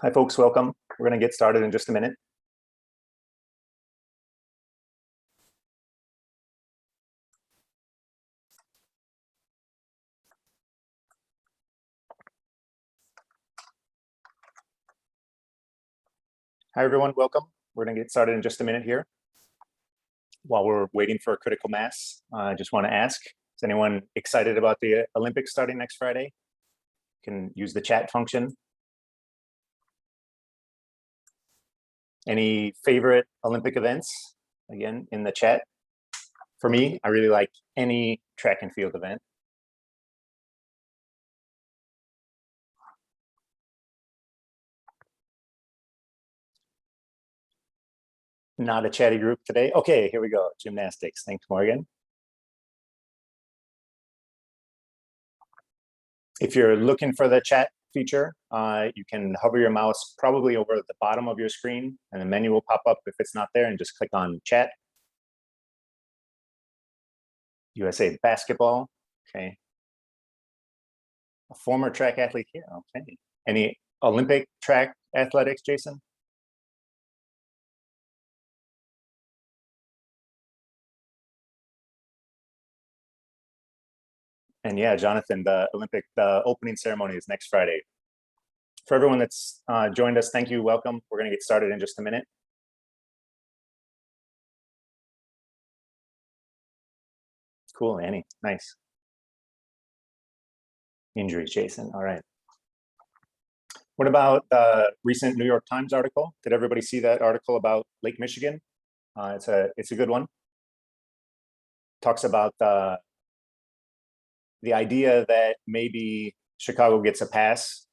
Hi, folks. Welcome. We're going to get started in just a minute. Hi, everyone. Welcome. We're going to get started in just a minute here. While we're waiting for a critical mass, I just want to ask, is anyone excited about the Olympics starting next Friday? You can use the chat function. Any favorite Olympic events? Again, in the chat. For me, I really like any track and field event. Not a chatty group today. Okay, here we go. Gymnastics. Thanks, Morgan. If you're looking for the chat feature, you can hover your mouse probably over the bottom of your screen, and the menu will pop up if it's not there, and just click on chat. USA basketball. Okay. A former track athlete here. Okay. Any Olympic track athletics, Jason? And yeah, Jonathan, the opening ceremony is next Friday. For everyone that's joined us, thank you, welcome. We're going to get started in just a minute. Cool, Annie, nice. Injuries, Jason, all right. What about the recent New York Times article? Did everybody see that article about Lake Michigan? It's a good one. Talks about the idea that maybe Chicago gets a pass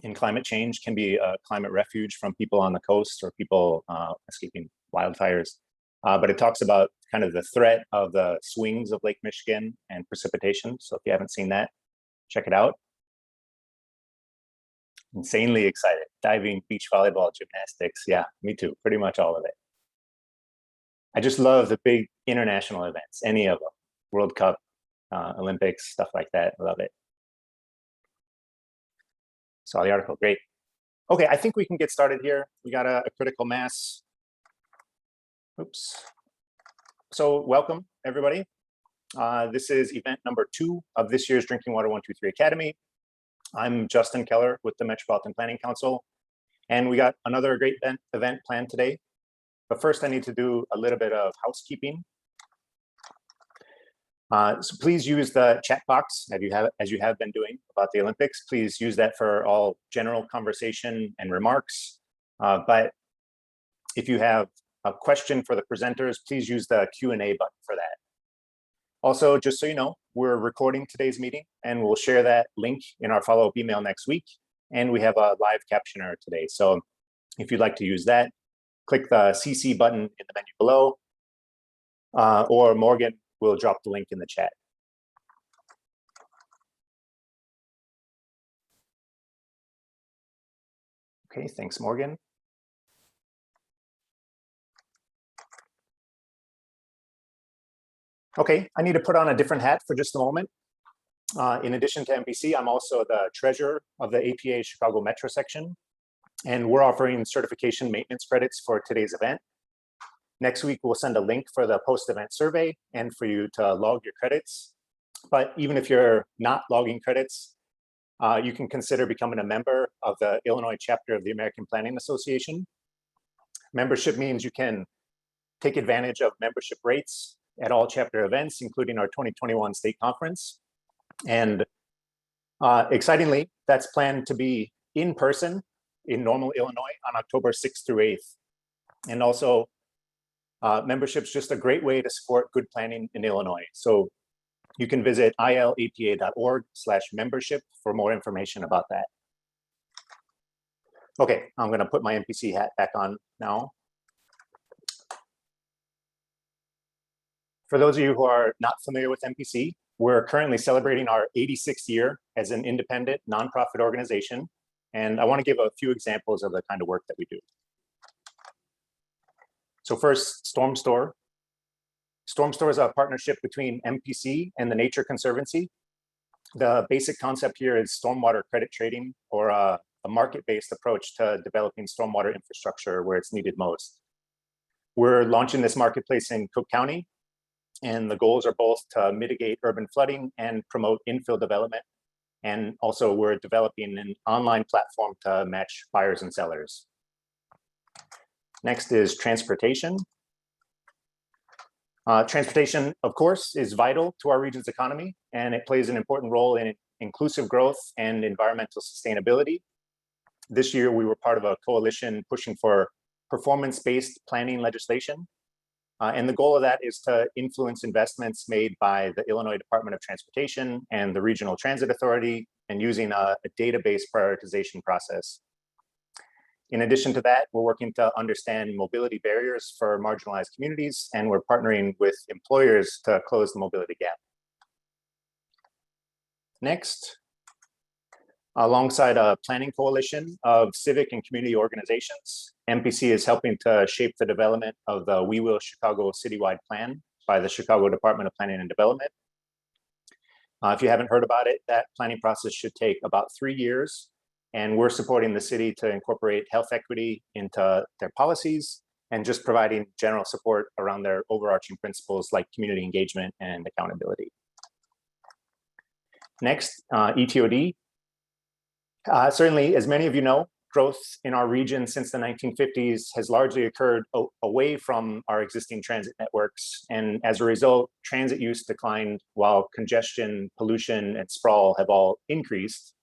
in climate change, can be a climate refuge from people on the coast or people escaping wildfires. But it talks about kind of the threat of the swings of Lake Michigan and precipitation. So if you haven't seen that, check it out. Insanely excited. Diving, beach volleyball, gymnastics. Yeah, me too. Pretty much all of it. I just love the big international events, any of them. World Cup, Olympics, stuff like that. Love it. Saw the article. Great. Okay, I think we can get started here. We got a critical mass. Oops. So welcome, everybody. This is event number 2 of this year's Drinking Water 123 Academy. I'm Justin Keller with the Metropolitan Planning Council, and we got another great event planned today. But first, I need to do a little bit of housekeeping. So please use the chat box as you have been doing about the Olympics. Please use that for all general conversation and remarks. But if you have a question for the presenters, please use the Q&A button for that. Also, just so you know, we're recording today's meeting, and we'll share that link in our follow-up email next week. And we have a live captioner today. So if you'd like to use that, click the CC button in the menu below, or Morgan will drop the link in the chat. Okay, thanks, Morgan. Okay, I need to put on a different hat for just a moment. In addition to MPC, I'm also the treasurer of the APA Chicago Metro section, and we're offering certification maintenance credits for today's event. Next week, we'll send a link for the post-event survey and for you to log your credits. But even if you're not logging credits, you can consider becoming a member of the Illinois chapter of the American Planning Association. Membership means you can take advantage of membership rates at all chapter events, including our 2021 state conference. And excitingly, that's planned to be in person in Normal, Illinois on October 6th through 8th. And also, membership's just a great way to support good planning in Illinois. So you can visit ilapa.org/membership for more information about that. Okay, I'm going to put my MPC hat back on now. For those of you who are not familiar with MPC, we're currently celebrating our 86th year as an independent nonprofit organization. And I want to give a few examples of the kind of work that we do. So first, Storm Store. Storm Store is a partnership between MPC and the Nature Conservancy. The basic concept here is stormwater credit trading, or a market-based approach to developing stormwater infrastructure where it's needed most. We're launching this marketplace in Cook County, and the goals are both to mitigate urban flooding and promote infill development. And also we're developing an online platform to match buyers and sellers. Next is transportation. Transportation, of course, is vital to our region's economy, and it plays an important role in inclusive growth and environmental sustainability. This year, we were part of a coalition pushing for performance-based planning legislation. And the goal of that is to influence investments made by the Illinois Department of Transportation and the Regional Transit Authority, and using a database prioritization process. In addition to that, we're working to understand mobility barriers for marginalized communities, and we're partnering with employers to close the mobility gap. Next, alongside a planning coalition of civic and community organizations, MPC is helping to shape the development of the We Will Chicago citywide plan by the Chicago Department of Planning and Development. If you haven't heard about it, that planning process should take about 3 years, and we're supporting the city to incorporate health equity into their policies and just providing general support around their overarching principles like community engagement and accountability. Next, ETOD. Certainly, as many of you know, growth in our region since the 1950s has largely occurred away from our existing transit networks. And as a result, transit use declined while congestion, pollution, and sprawl have all increased.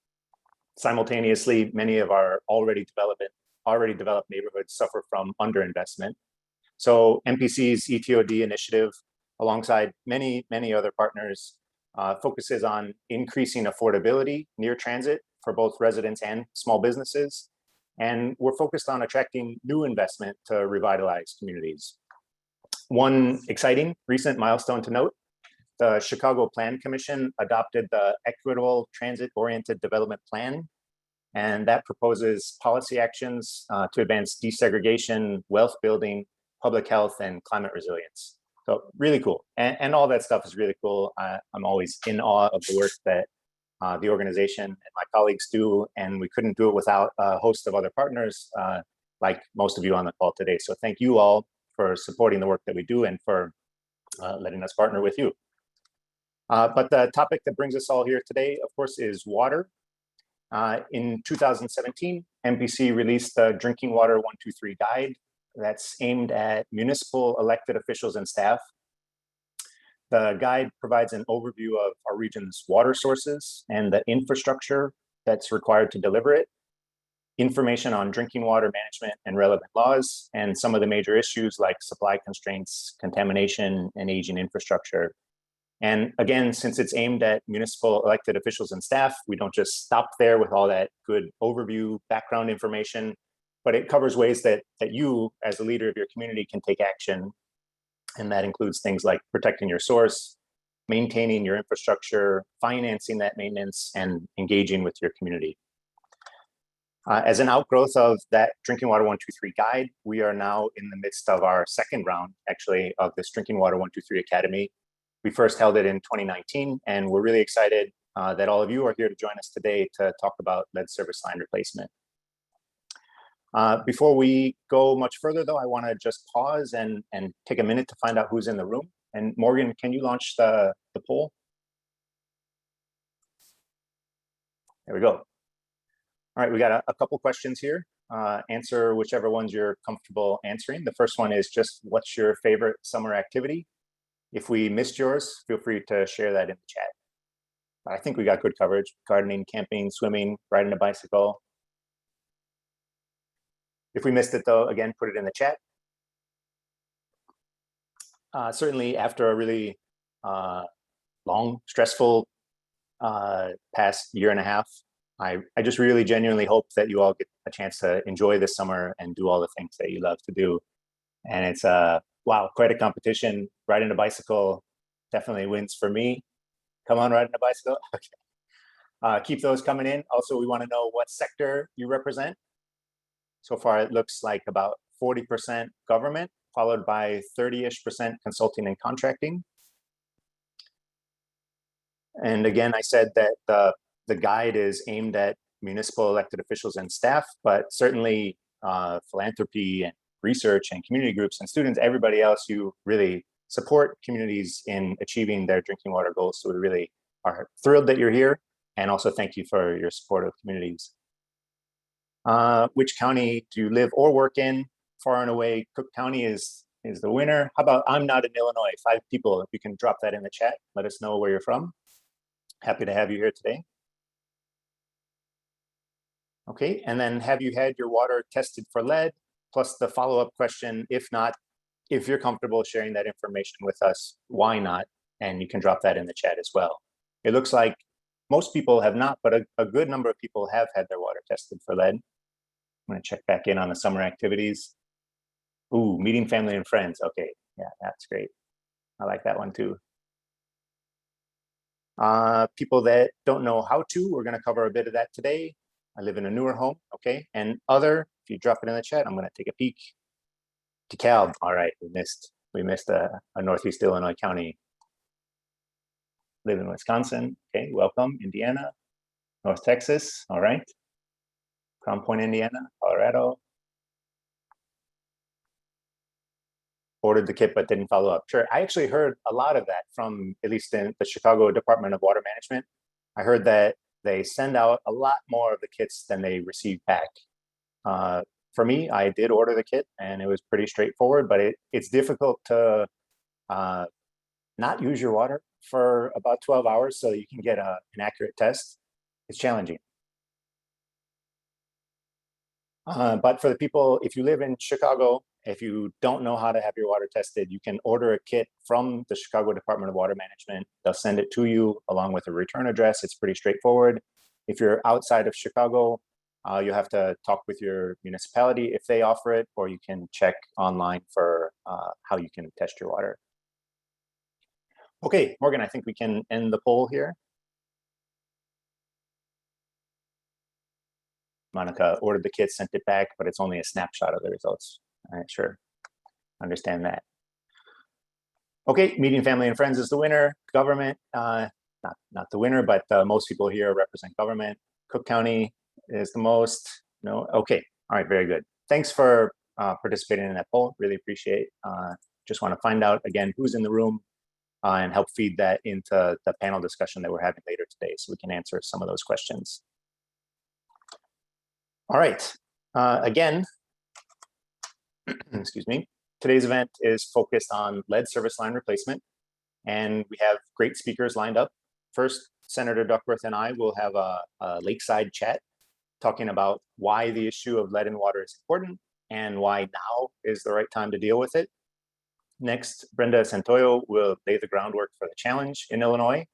Simultaneously, many of our already developed neighborhoods suffer from underinvestment. So MPC's ETOD initiative, alongside many other partners, focuses on increasing affordability near transit for both residents and small businesses. And we're focused on attracting new investment to revitalize communities. One exciting recent milestone to note: the Chicago Plan Commission adopted the Equitable Transit-Oriented Development Plan, and that proposes policy actions to advance desegregation, wealth building, public health, and climate resilience. So really cool, and all that stuff is really cool. I'm always in awe of the work that the organization and my colleagues do, and we couldn't do it without a host of other partners, like most of you on the call today. So thank you all for supporting the work that we do and for letting us partner with you. But the topic that brings us all here today, of course, is water. In 2017, MPC released the Drinking Water 123 Guide that's aimed at municipal elected officials and staff. The guide provides an overview of our region's water sources and the infrastructure that's required to deliver it, information on drinking water management and relevant laws, and some of the major issues like supply constraints, contamination, and aging infrastructure. And again, since it's aimed at municipal elected officials and staff, we don't just stop there with all that good overview background information, but it covers ways that you, as a leader of your community, can take action. And that includes things like protecting your source, maintaining your infrastructure, financing that maintenance, and engaging with your community. As an outgrowth of that Drinking Water 123 Guide, we are now in the midst of our second round, actually, of this Drinking Water 123 Academy. We first held it in 2019, and we're really excited that all of you are here to join us today to talk about lead service line replacement. Before we go much further, though, I want to just pause and take a minute to find out who's in the room. And Morgan, can you launch the poll? There we go. All right, we got a couple questions here. Answer whichever ones you're comfortable answering. The first one is just, what's your favorite summer activity? If we missed yours, feel free to share that in the chat. I think we got good coverage: gardening, camping, swimming, riding a bicycle. If we missed it, though, again, put it in the chat. Certainly, after a really long, stressful past year and a half, I just really genuinely hope that you all get a chance to enjoy this summer and do all the things that you love to do. And it's, wow, quite a competition. Riding a bicycle definitely wins for me. Come on, riding a bicycle. Okay. Keep those coming in. Also, we want to know what sector you represent. So far, it looks like about 40% government, followed by 30-ish% consulting and contracting. And again, I said that the guide is aimed at municipal elected officials and staff, but certainly philanthropy and research and community groups and students, everybody else, you really support communities in achieving their drinking water goals. So we really are thrilled that you're here, and also thank you for your support of communities. Which county do you live or work in? Far and away, Cook County is the winner. How about I'm not in Illinois? 5 people, if you can drop that in the chat, let us know where you're from. Happy to have you here today. Okay, and then have you had your water tested for lead? Plus the follow-up question, if not, if you're comfortable sharing that information with us, why not? And you can drop that in the chat as well. It looks like most people have not, but a good number of people have had their water tested for lead. I'm gonna check back in on the summer activities. Ooh, meeting family and friends. Okay, yeah, that's great. I like that one too. People that don't know how to, we're gonna cover a bit of that today. I live in a newer home, okay? And other, if you drop it in the chat, I'm gonna take a peek. DeKalb, all right, we missed a Northeast Illinois county. Live in Wisconsin, okay, welcome. Indiana, North Texas, all right. Crown Point, Indiana, Colorado. Ordered the kit but didn't follow up. Sure, I actually heard a lot of that from, at least in the Chicago Department of Water Management. I heard that they send out a lot more of the kits than they receive back. For me, I did order the kit and it was pretty straightforward, but it's difficult to not use your water for about 12 hours so you can get an accurate test. It's challenging. But for the people, if you live in Chicago, if you don't know how to have your water tested, you can order a kit from the Chicago Department of Water Management. They'll send it to you along with a return address. It's pretty straightforward. If you're outside of Chicago, you'll have to talk with your municipality if they offer it, or you can check online for how you can test your water. Okay, Morgan, I think we can end the poll here. Monica ordered the kit, sent it back, but it's only a snapshot of the results. All right, sure, understand that. Okay, meeting family and friends is the winner. Government, not the winner, but most people here represent government. Cook County is the most. No, okay, all right, very good. Thanks for participating in that poll. Really appreciate. Just want to find out again who's in the room and help feed that into the panel discussion that we're having later today, so we can answer some of those questions. All right, again, excuse me, today's event is focused on lead service line replacement, and we have great speakers lined up. First, Senator Duckworth and I will have a lakeside chat talking about why the issue of lead in water is important and why now is the right time to deal with it. Next, Brenda Santoyo will lay the groundwork for the challenge in Illinois.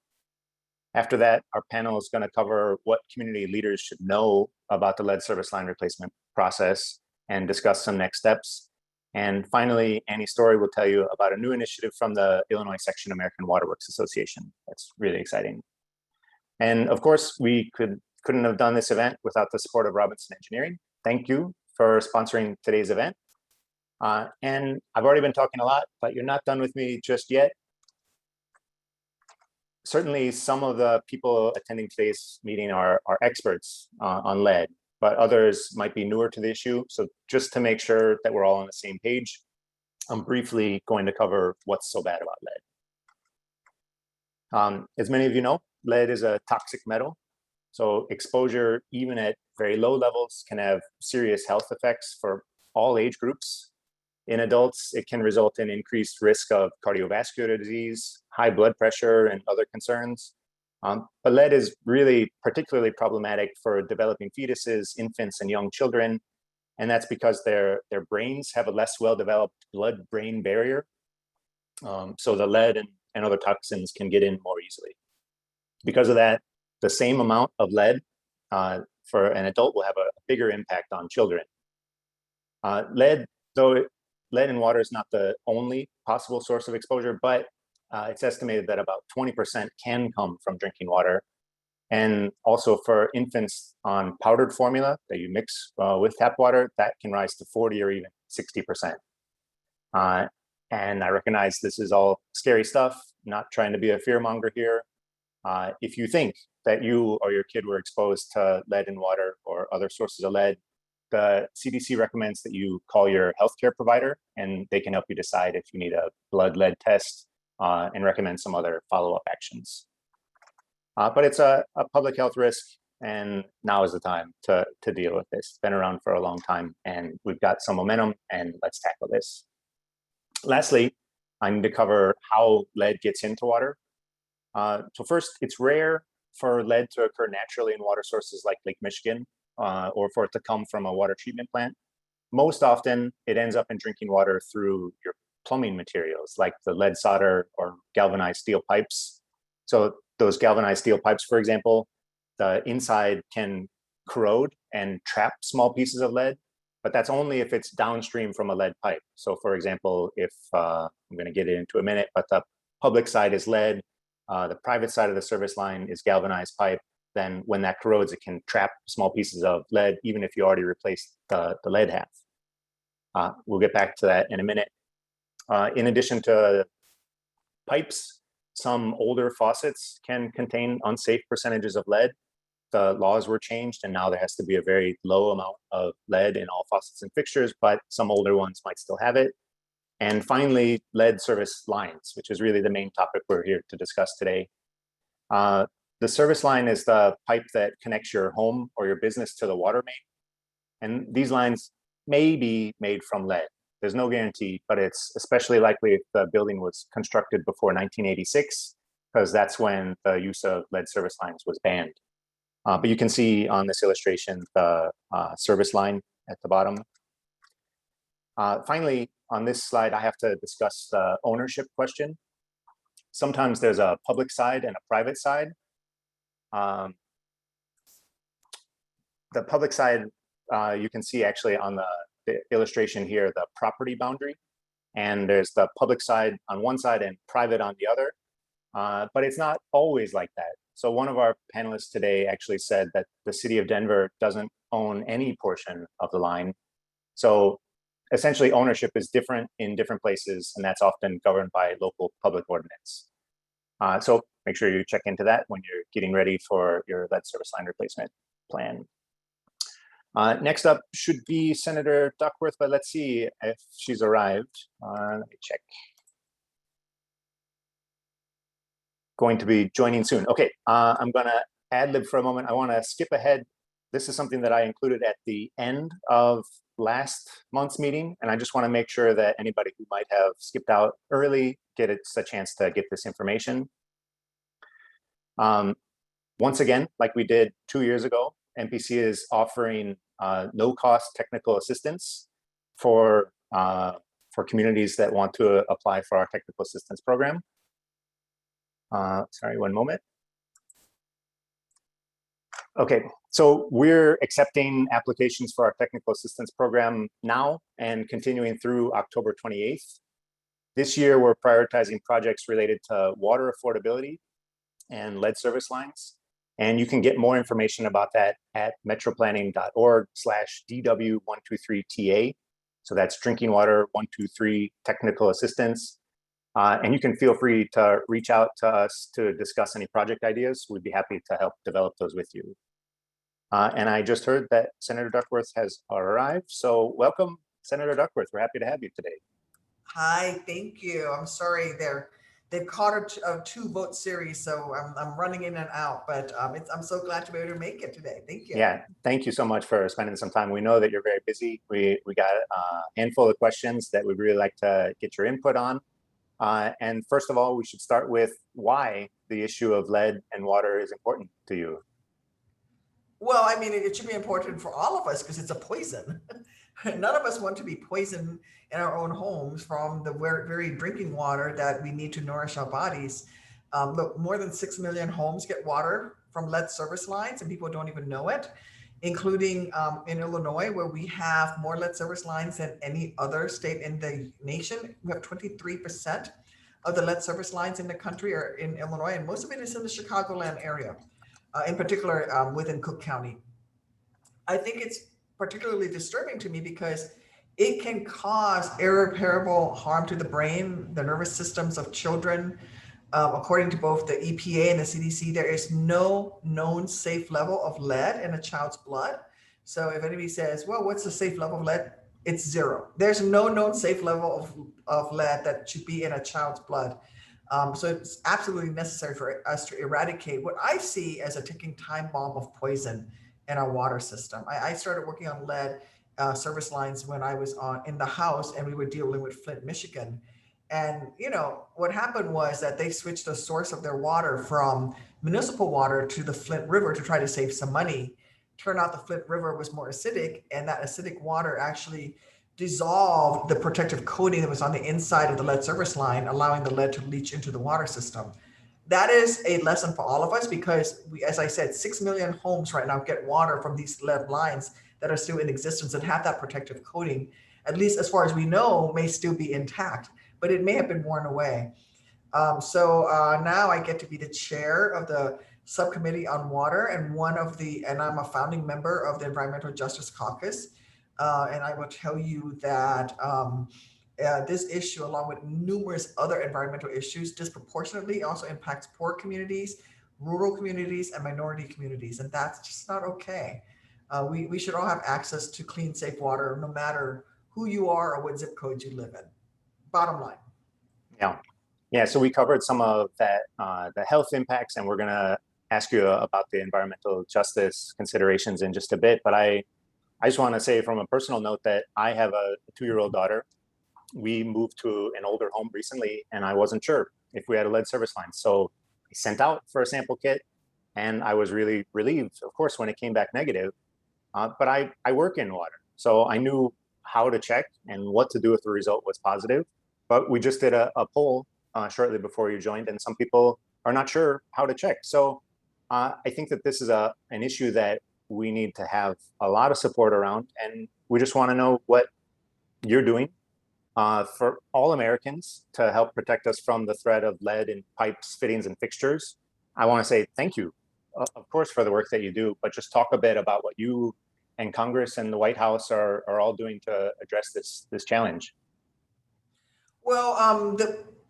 After that, our panel is going to cover what community leaders should know about the lead service line replacement process and discuss some next steps. And finally, Annie Story will tell you about a new initiative from the Illinois Section American Water Works Association. That's really exciting. And of course, we couldn't have done this event without the support of Robinson Engineering. Thank you for sponsoring today's event. And I've already been talking a lot, but you're not done with me just yet. Certainly some of the people attending today's meeting are experts on lead, but others might be newer to the issue. So just to make sure that we're all on the same page, I'm briefly going to cover what's so bad about lead. As many of you know, lead is a toxic metal. So exposure, even at very low levels, can have serious health effects for all age groups. In adults, it can result in increased risk of cardiovascular disease, high blood pressure, and other concerns. But lead is really particularly problematic for developing fetuses, infants, and young children. And that's because their brains have a less well-developed blood-brain barrier. So the lead and other toxins can get in more easily. Because of that, the same amount of lead for an adult will have a bigger impact on children. Lead in water is not the only possible source of exposure, but it's estimated that about 20% can come from drinking water. And also for infants on powdered formula that you mix with tap water, that can rise to 40 or even 60%. And I recognize this is all scary stuff, not trying to be a fear monger here. If you think that you or your kid were exposed to lead in water or other sources of lead, the CDC recommends that you call your healthcare provider, and they can help you decide if you need a blood lead test and recommend some other follow-up actions. But it's a public health risk, and now is the time to deal with this. It's been around for a long time, and we've got some momentum, and let's tackle this. Lastly, I need to cover how lead gets into water. So first, it's rare for lead to occur naturally in water sources like Lake Michigan, or for it to come from a water treatment plant. Most often, it ends up in drinking water through your plumbing materials, like the lead solder or galvanized steel pipes. So those galvanized steel pipes, for example, the inside can corrode and trap small pieces of lead, but that's only if it's downstream from a lead pipe. So for example, if I'm going to get it into a minute, but the public side is lead, the private side of the service line is galvanized pipe, then when that corrodes, it can trap small pieces of lead, even if you already replaced the lead half. We'll get back to that in a minute. In addition to pipes, some older faucets can contain unsafe percentages of lead. The laws were changed, and now there has to be a very low amount of lead in all faucets and fixtures, but some older ones might still have it. And finally, lead service lines, which is really the main topic we're here to discuss today. The service line is the pipe that connects your home or your business to the water main. And these lines may be made from lead. There's no guarantee, but it's especially likely if the building was constructed before 1986, because that's when the use of lead service lines was banned. But you can see on this illustration the service line at the bottom. Finally, on this slide, I have to discuss the ownership question. Sometimes there's a public side and a private side. The public side, you can see actually on the illustration here, the property boundary, and there's the public side on one side and private on the other, but it's not always like that. So one of our panelists today actually said that the city of Denver doesn't own any portion of the line. So essentially ownership is different in different places, and that's often governed by local public ordinance. So make sure you check into that when you're getting ready for your lead service line replacement plan. Next up should be Senator Duckworth, but let's see if she's arrived. Let me check. Going to be joining soon. Okay, I'm gonna ad lib for a moment. I wanna skip ahead. This is something that I included at the end of last month's meeting, and I just wanna make sure that anybody who might have skipped out early get a chance to get this information. Once again, like we did 2 years ago, MPC is offering no-cost technical assistance for communities that want to apply for our technical assistance program. Sorry, one moment. Okay, so we're accepting applications for our technical assistance program now and continuing through October 28th. This year, we're prioritizing projects related to water affordability and lead service lines. And you can get more information about that at metroplanning.org/DW123TA. So that's drinking water 123 technical assistance. And you can feel free to reach out to us to discuss any project ideas. We'd be happy to help develop those with you. And I just heard that Senator Duckworth has arrived. So welcome, Senator Duckworth. We're happy to have you today. Hi, thank you. I'm sorry they've caught a 2-vote series, so I'm running in and out, but I'm so glad to be able to make it today. Thank you. Yeah, thank you so much for spending some time. We know that you're very busy. We got a handful of questions that we'd really like to get your input on. And first of all, we should start with why the issue of lead and water is important to you. Well, I mean, it should be important for all of us because it's a poison. None of us want to be poisoned in our own homes from the very drinking water that we need to nourish our bodies. Look, more than 6 million homes get water from lead service lines, and people don't even know it, including in Illinois, where we have more lead service lines than any other state in the nation. We have 23% of the lead service lines in the country are in Illinois, and most of it is in the Chicagoland area, in particular within Cook County. I think it's particularly disturbing to me because it can cause irreparable harm to the brain, the nervous systems of children, According to both the EPA and the CDC, there is no known safe level of lead in a child's blood. So if anybody says, well, what's the safe level of lead? It's 0. There's no known safe level of lead that should be in a child's blood. So it's absolutely necessary for us to eradicate what I see as a ticking time bomb of poison in our water system. I started working on lead service lines when I was in the House, and we were dealing with Flint, Michigan. And what happened was that they switched the source of their water from municipal water to the Flint River to try to save some money. Turned out the Flint River was more acidic, and that acidic water actually dissolved the protective coating that was on the inside of the lead service line, allowing the lead to leach into the water system. That is a lesson for all of us because as I said, 6 million homes right now get water from these lead lines that are still in existence and have that protective coating, at least as far as we know, may still be intact, but it may have been worn away. So now I get to be the chair of the subcommittee on water and I'm a founding member of the Environmental Justice Caucus. And I will tell you that this issue, along with numerous other environmental issues, disproportionately also impacts poor communities, rural communities, and minority communities. And that's just not okay. We should all have access to clean, safe water, no matter who you are or what zip code you live in. Bottom line. Yeah. So we covered some of that, the health impacts, and we're going to ask you about the environmental justice considerations in just a bit. But I just want to say from a personal note that I have a 2-year-old daughter. We moved to an older home recently, and I wasn't sure if we had a lead service line. So I sent out for a sample kit, and I was really relieved, of course, when it came back negative. But I work in water, so I knew how to check and what to do if the result was positive. But we just did a poll shortly before you joined, and some people are not sure how to check. So I think that this is an issue that we need to have a lot of support around, and we just want to know what you're doing for all Americans to help protect us from the threat of lead in pipes, fittings, and fixtures. I want to say thank you, of course, for the work that you do, but just talk a bit about what you and Congress and the White House are all doing to address this challenge. Well,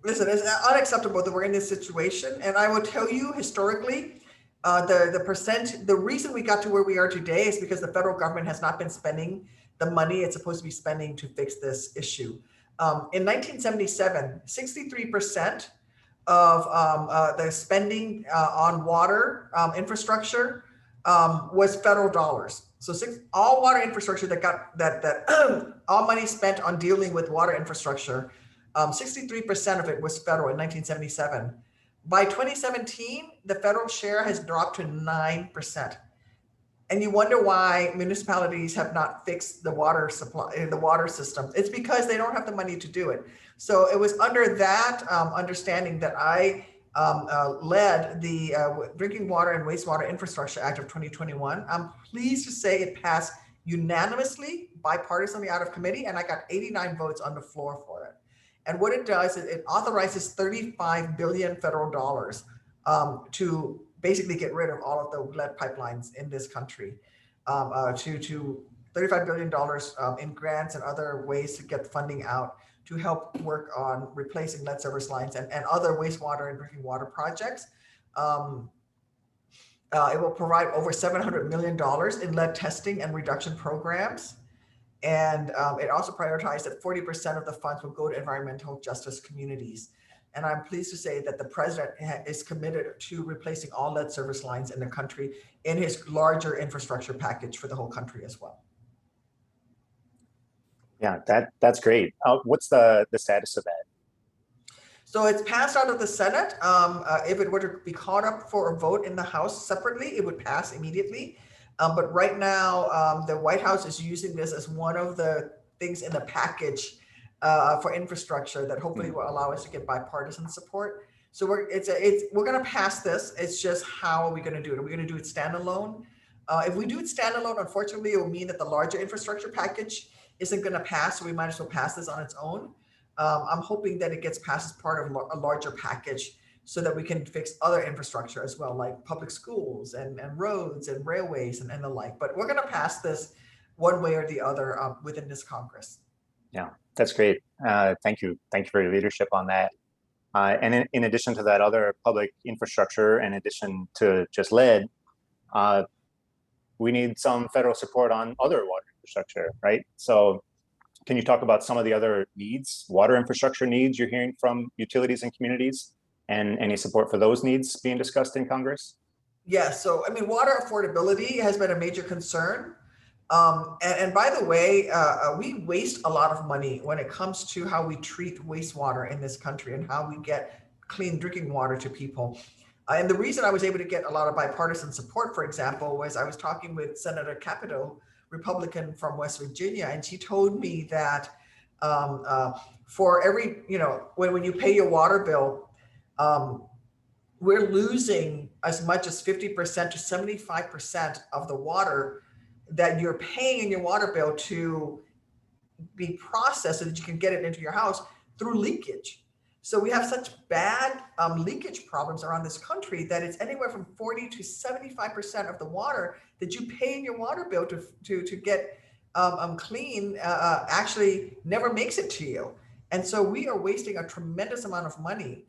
listen, it's unacceptable that we're in this situation. And I will tell you, historically, the reason we got to where we are today is because the federal government has not been spending the money it's supposed to be spending to fix this issue. In 1977, 63% of the spending on water infrastructure was federal dollars. So all water infrastructure that all money spent on dealing with water infrastructure, 63% of it was federal in 1977. By 2017, the federal share has dropped to 9%. And you wonder why municipalities have not fixed the water supply, the water system. It's because they don't have the money to do it. So it was under that understanding that I led the Drinking Water and Wastewater Infrastructure Act of 2021. I'm pleased to say it passed unanimously, bipartisanly out of committee, and I got 89 votes on the floor for it. And what it does is it authorizes 35 billion federal dollars to basically get rid of all of the lead pipelines in this country, to $35 billion in grants and other ways to get funding out to help work on replacing lead service lines and other wastewater and drinking water projects. It will provide over $700 million in lead testing and reduction programs. And it also prioritized that 40% of the funds will go to environmental justice communities. And I'm pleased to say that the president is committed to replacing all lead service lines in the country in his larger infrastructure package for the whole country as well. Yeah, that's great. What's the status of that? So it's passed out of the Senate. If it were to be caught up for a vote in the House separately, it would pass immediately. But right now, the White House is using this as one of the things in the package for infrastructure that hopefully will allow us to get bipartisan support. So we're going to pass this. It's just how are we going to do it? Are we going to do it standalone? If we do it standalone, unfortunately, it will mean that the larger infrastructure package isn't going to pass. So we might as well pass this on its own. I'm hoping that it gets passed as part of a larger package so that we can fix other infrastructure as well, like public schools and roads and railways and the like. But we're going to pass this one way or the other within this Congress. Yeah, that's great. Thank you. Thank you for your leadership on that. And in addition to that, other public infrastructure, in addition to just lead, we need some federal support on other water infrastructure, right? So can you talk about some of the other needs, water infrastructure needs you're hearing from utilities and communities, and any support for those needs being discussed in Congress? Yeah, so I mean, water affordability has been a major concern. And by the way, we waste a lot of money when it comes to how we treat wastewater in this country and how we get clean drinking water to people. And the reason I was able to get a lot of bipartisan support, for example, was I was talking with Senator Capito, Republican from West Virginia, and she told me that for every, when you pay your water bill, we're losing as much as 50% to 75% of the water that you're paying in your water bill to be processed so that you can get it into your house through leakage. So we have such bad leakage problems around this country that it's anywhere from 40 to 75% of the water that you pay in your water bill to get clean actually never makes it to you. And so we are wasting a tremendous amount of money.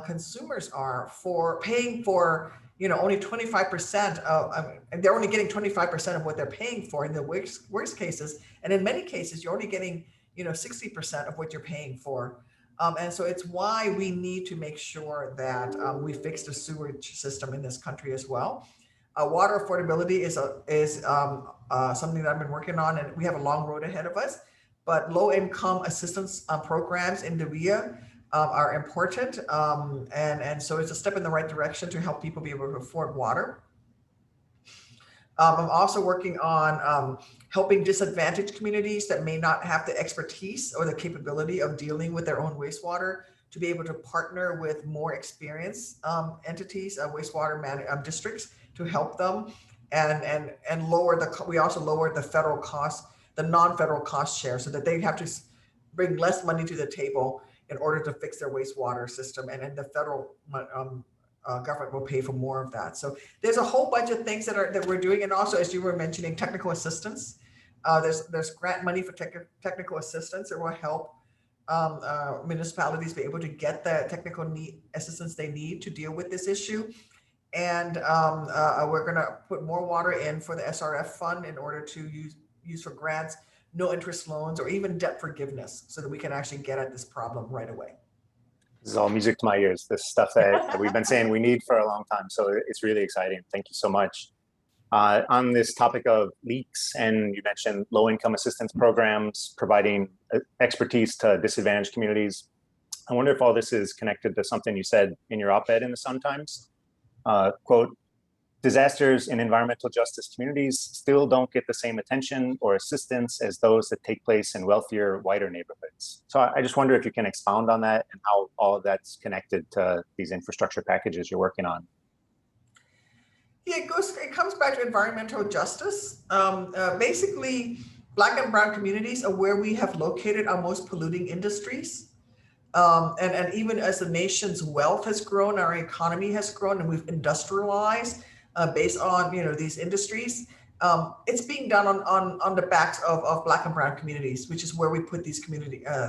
Consumers are for paying for only 25% of, and they're only getting 25% of what they're paying for in the worst cases. And in many cases, you're only getting, 60% of what you're paying for. And so it's why we need to make sure that we fix the sewage system in this country as well. Water affordability is something that I've been working on, and we have a long road ahead of us. But low income assistance programs in the WIA are important. And so it's a step in the right direction to help people be able to afford water. I'm also working on helping disadvantaged communities that may not have the expertise or the capability of dealing with their own wastewater to be able to partner with more experienced entities, wastewater districts, to help them and lower we also lowered the federal cost, the non-federal cost share, so that they have to bring less money to the table in order to fix their wastewater system, and then the federal government will pay for more of that. So there's a whole bunch of things that we're doing, and also, as you were mentioning, technical assistance. There's grant money for technical assistance that will help municipalities be able to get the technical assistance they need to deal with this issue. And we're going to put more water in for the SRF fund in order to use for grants, no interest loans, or even debt forgiveness, so that we can actually get at this problem right away. This is all music to my ears. This stuff that we've been saying we need for a long time. So it's really exciting. Thank you so much. On this topic of leaks, and you mentioned low-income assistance programs, providing expertise to disadvantaged communities. I wonder if all this is connected to something you said in your op-ed in the Sun-Times. Quote, disasters in environmental justice communities still don't get the same attention or assistance as those that take place in wealthier, whiter neighborhoods. So I just wonder if you can expound on that and how all of that's connected to these infrastructure packages you're working on. Yeah, it comes back to environmental justice. Basically, Black and brown communities are where we have located our most polluting industries. And even as the nation's wealth has grown, our economy has grown, and we've industrialized based on these industries. It's being done on the backs of Black and brown communities, which is where we put these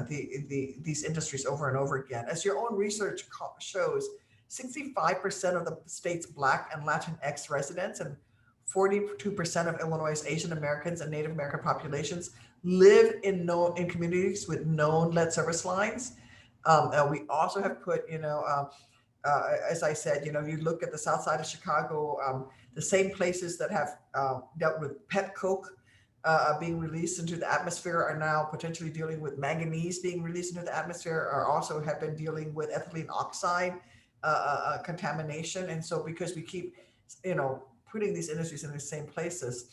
these industries over and over again. As your own research shows, 65% of the state's Black and Latinx residents and 42% of Illinois' Asian Americans and Native American populations live in communities with known lead service lines. We also have put, as I said, you look at the south side of Chicago, the same places that have dealt with pet coke being released into the atmosphere are now potentially dealing with manganese being released into the atmosphere, or also have been dealing with ethylene oxide contamination. And so because we keep, putting these industries in the same places,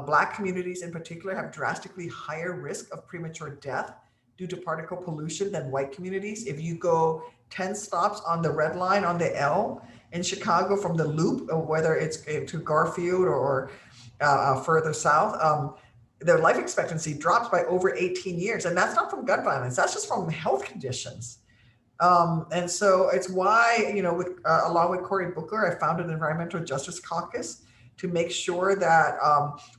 Black communities in particular have drastically higher risk of premature death due to particle pollution than white communities. If you go 10 stops on the red line on the L in Chicago from the Loop, or whether it's to Garfield or further south, their life expectancy drops by over 18 years. And that's not from gun violence, that's just from health conditions. And so it's why, along with Cory Booker, I founded an Environmental Justice Caucus to make sure that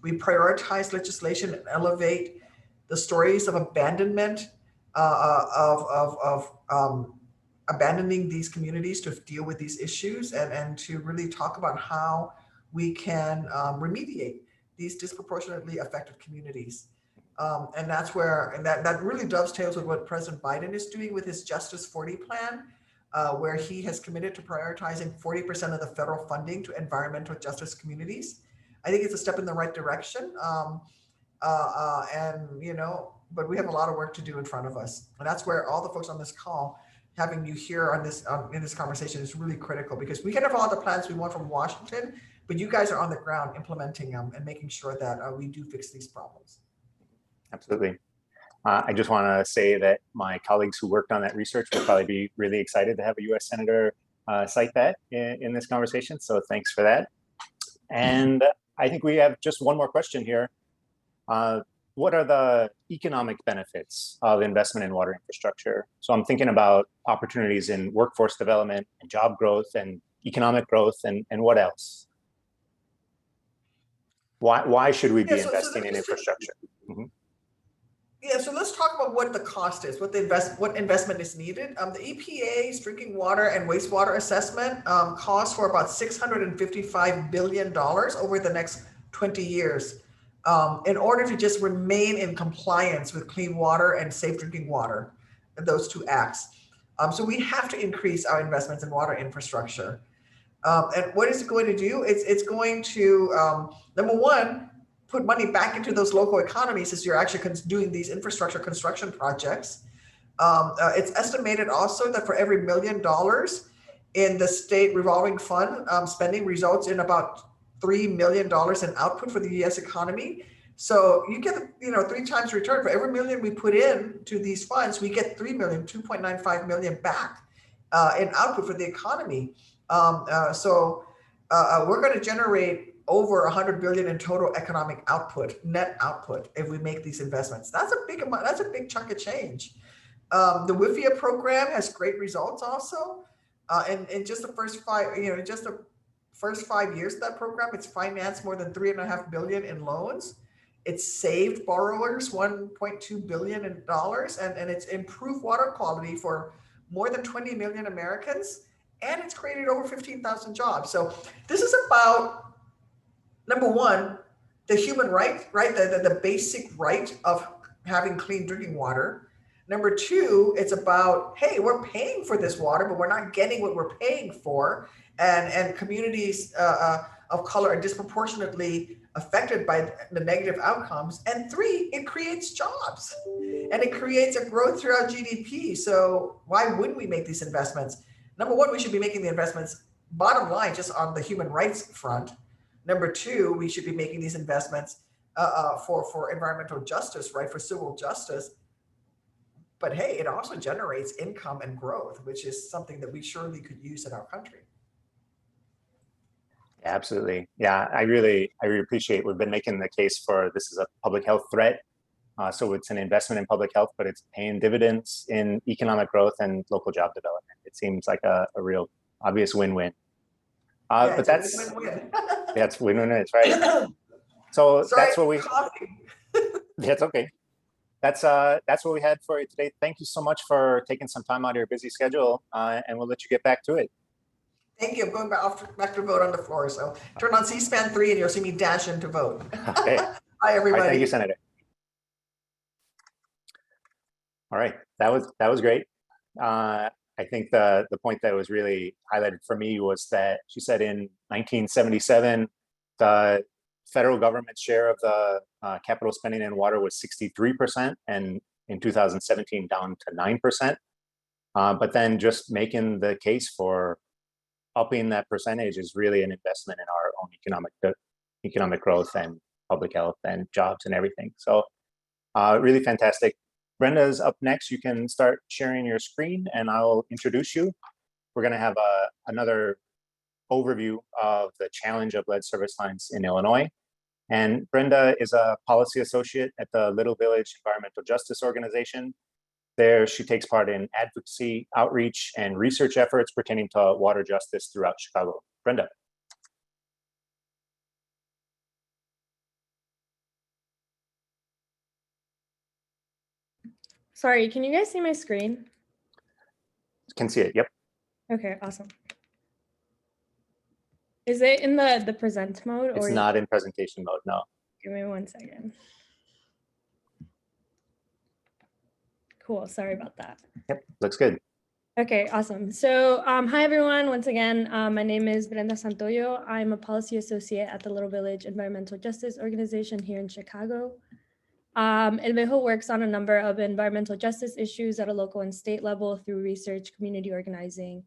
we prioritize legislation and elevate the stories of abandonment, of abandoning these communities to deal with these issues and to really talk about how we can remediate these disproportionately affected communities. And that's where, and that really dovetails with what President Biden is doing with his Justice 40 plan, where he has committed to prioritizing 40% of the federal funding to environmental justice communities. I think it's a step in the right direction. And, you know, but we have a lot of work to do in front of us. And that's where all the folks on this call, having you here on this in this conversation is really critical, because we can have all the plans we want from Washington, but you guys are on the ground implementing them and making sure that we do fix these problems. Absolutely. I just want to say that my colleagues who worked on that research will probably be really excited to have a U.S. Senator cite that in this conversation. So thanks for that. And I think we have just one more question here. What are the economic benefits of investment in water infrastructure? So I'm thinking about opportunities in workforce development and job growth and economic growth and what else? Why should we be investing in infrastructure? Yeah, so let's talk about what the cost is, what investment is needed. The EPA's drinking water and wastewater assessment costs for about $655 billion over the next 20 years in order to just remain in compliance with clean water and safe drinking water, those two acts. So we have to increase our investments in water infrastructure. And what is it going to do? It's going to, number one, put money back into those local economies as you're actually doing these infrastructure construction projects. It's estimated also that for every $1 million in the state revolving fund spending results in about $3 million in output for the U.S. economy. So you get, 3 times return for every million we put in to these funds, we get 3 million, 2.95 million back in output for the economy. So we're going to generate over 100 billion in total economic output, net output, if we make these investments. That's a big amount. That's a big chunk of change. The WIFIA program has great results also. And in just the first 5 years of that program, it's financed more than $3.5 billion in loans. It's saved borrowers $1.2 billion in dollars, and it's improved water quality for more than 20 million Americans, and it's created over 15,000 jobs. So this is about, number one, the human right, the basic right of having clean drinking water. Number two, it's about, hey, we're paying for this water, but we're not getting what we're paying for. And communities of color are disproportionately affected by the negative outcomes. And three, it creates jobs and it creates a growth throughout GDP. So why wouldn't we make these investments? Number one, we should be making the investments, bottom line, just on the human rights front. Number two, we should be making these investments for environmental justice, right, for civil justice. But hey, it also generates income and growth, which is something that we surely could use in our country. Absolutely. Yeah, I really appreciate, we've been making the case for this is a public health threat. So it's an investment in public health, but it's paying dividends in economic growth and local job development. It seems like a real obvious win-win. Yeah, but that's win-win. That's win-win, it's right. So Sorry, that's what we, coffee. that's okay. That's what we had for you today. Thank you so much for taking some time out of your busy schedule, and we'll let you get back to it. Thank you. I'm going back to vote on the floor. So turn on C-SPAN 3 and you'll see me dash in to vote. Okay. Hi, everybody. Thank you, Senator. All right, that was great. I think the point that was really highlighted for me was that she said in 1977, the federal government's share of the capital spending in water was 63%, and in 2017 down to 9%. But then just making the case for upping that percentage is really an investment in our own economic growth and public health and jobs and everything. So really fantastic. Brenda's up next. You can start sharing your screen and I'll introduce you. We're going to have another overview of the challenge of lead service lines in Illinois. And Brenda is a policy associate at the Little Village Environmental Justice Organization. There, she takes part in advocacy, outreach, and research efforts pertaining to water justice throughout Chicago. Brenda. Sorry, can you guys see my screen? Can see it. Yep. Okay, awesome. Is it in the present mode It's or not in presentation mode. No. give me 1 second. Cool, sorry about that. Yep. Looks good. Okay, awesome. So hi everyone, once again, my name is Brenda Santoyo. I'm a policy associate at the Little Village Environmental Justice Organization here in Chicago. El Vejo works on a number of environmental justice issues at a local and state level through research, community organizing,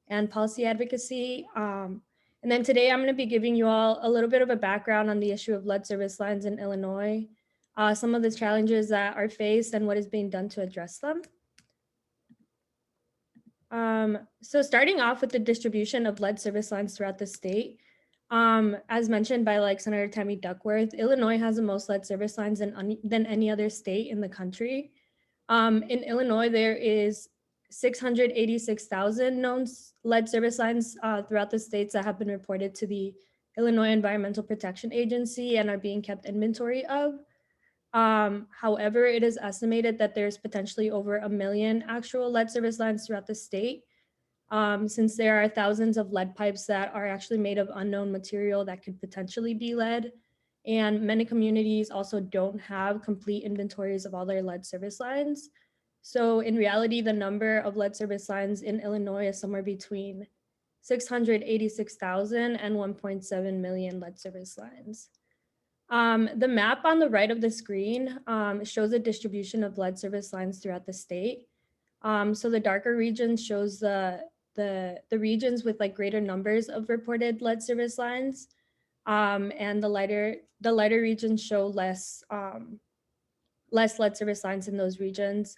and policy advocacy. And then today I'm going to be giving you all a little bit of a background on the issue of lead service lines in Illinois, some of the challenges that are faced and what is being done to address them. So starting off with the distribution of lead service lines throughout the state, as mentioned by like Senator Tammy Duckworth, Illinois has the most lead service lines than any other state in the country. In Illinois, there is 686,000 known lead service lines throughout the states that have been reported to the Illinois Environmental Protection Agency and are being kept inventory of. However, it is estimated that there's potentially over 1 million actual lead service lines throughout the state, since there are thousands of lead pipes that are actually made of unknown material that could potentially be lead. And many communities also don't have complete inventories of all their lead service lines. So in reality, the number of lead service lines in Illinois is somewhere between 686,000 and 1.7 million lead service lines. The map on the right of the screen shows a distribution of lead service lines throughout the state. So the darker region shows the regions with like greater numbers of reported lead service lines, and the lighter regions show less lead service lines in those regions.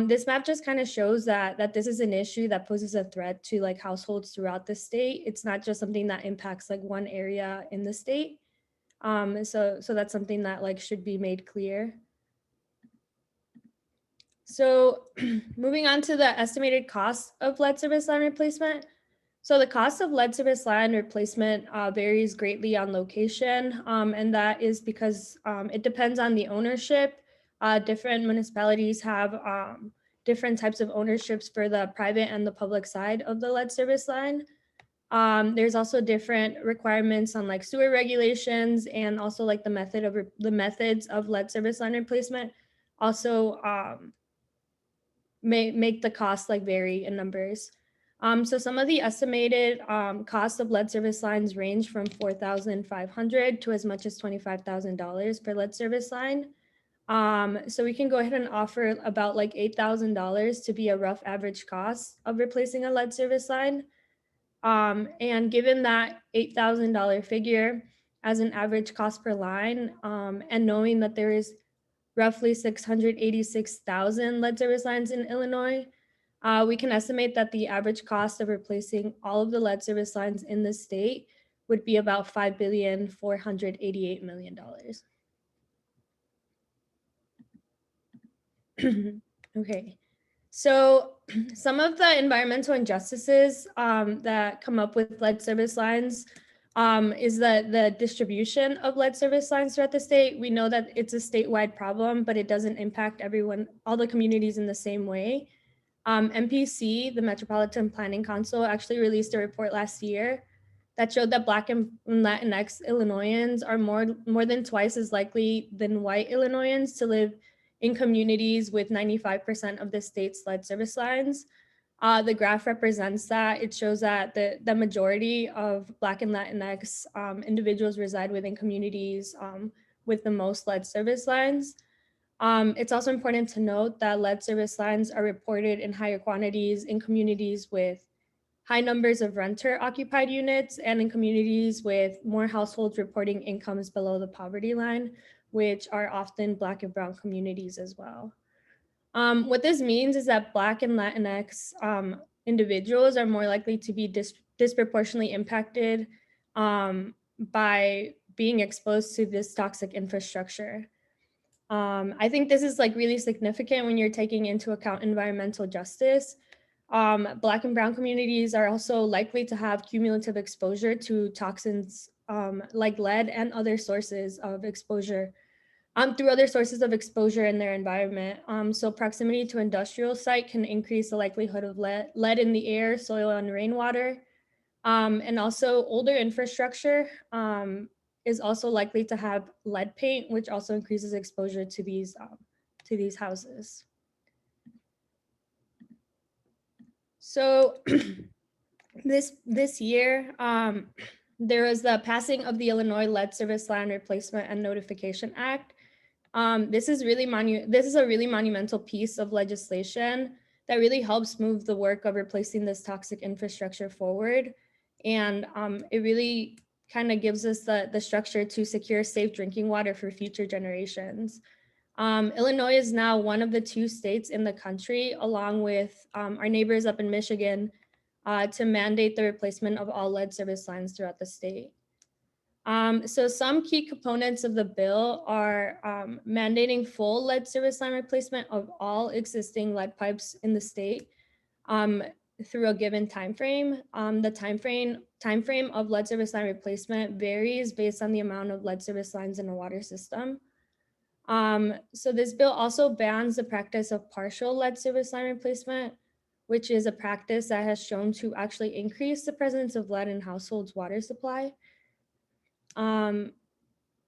This map just kind of shows that this is an issue that poses a threat to like households throughout the state. It's not just something that impacts like one area in the state. So that's something that like should be made clear. So moving on to the estimated cost of lead service line replacement. So the cost of lead service line replacement varies greatly on location, and that is because it depends on the ownership. Different municipalities have different types of ownerships for the private and the public side of the lead service line. There's also different requirements on like sewer regulations and also like the methods of lead service line replacement also may make the cost like vary in numbers. So some of the estimated costs of lead service lines range from $4,500 to as much as $25,000 per lead service line. So we can go ahead and offer about like $8,000 to be a rough average cost of replacing a lead service line. And given that $8,000 figure as an average cost per line, and knowing that there is roughly 686,000 lead service lines in Illinois, we can estimate that the average cost of replacing all of the lead service lines in the state would be about $5,488,000,000. Okay. So some of the environmental injustices that come up with lead service lines is the distribution of lead service lines throughout the state. We know that it's a statewide problem, but it doesn't impact all the communities in the same way. MPC, the Metropolitan Planning Council, actually released a report last year that showed that Black and Latinx Illinoisans are more than twice as likely than white Illinoisans to live in communities with 95% of the state's lead service lines. The graph represents that. It shows that the majority of Black and Latinx individuals reside within communities with the most lead service lines. It's also important to note that lead service lines are reported in higher quantities in communities with high numbers of renter occupied units and in communities with more households reporting incomes below the poverty line, which are often Black and Brown communities as well. What this means is that Black and Latinx individuals are more likely to be disproportionately impacted by being exposed to this toxic infrastructure. I think this is like really significant when you're taking into account environmental justice. Black and Brown communities are also likely to have cumulative exposure to toxins like lead and other sources of exposure through other sources of exposure in their environment. So proximity to industrial site can increase the likelihood of lead in the air, soil, and rainwater. And also older infrastructure is also likely to have lead paint, which also increases exposure to these houses. So this year, there was the passing of the Illinois Lead Service Line Replacement and Notification Act. This is a really monumental piece of legislation that really helps move the work of replacing this toxic infrastructure forward. And it really kind of gives us the structure to secure safe drinking water for future generations. Illinois is now one of the 2 states in the country, along with our neighbors up in Michigan, to mandate the replacement of all lead service lines throughout the state. So some key components of the bill are mandating full lead service line replacement of all existing lead pipes in the state through a given time frame. The time frame of lead service line replacement varies based on the amount of lead service lines in a water system. So this bill also bans the practice of partial lead service line replacement, which is a practice that has shown to actually increase the presence of lead in households' water supply.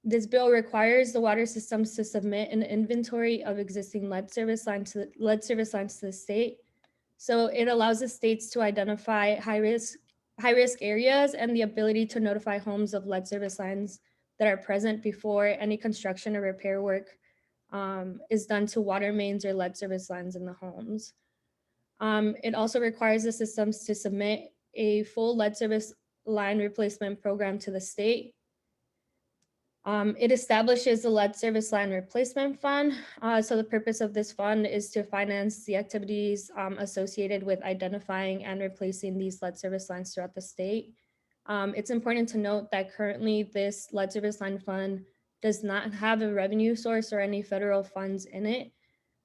This bill requires the water systems to submit an inventory of existing lead service lines to the state. So it allows the states to identify high risk areas and the ability to notify homes of lead service lines that are present before any construction or repair work is done to water mains or lead service lines in the homes. It also requires the systems to submit a full lead service line replacement program to the state. It establishes the lead service line replacement fund. So the purpose of this fund is to finance the activities associated with identifying and replacing these lead service lines throughout the state. It's important to note that currently this lead service line fund does not have a revenue source or any federal funds in it,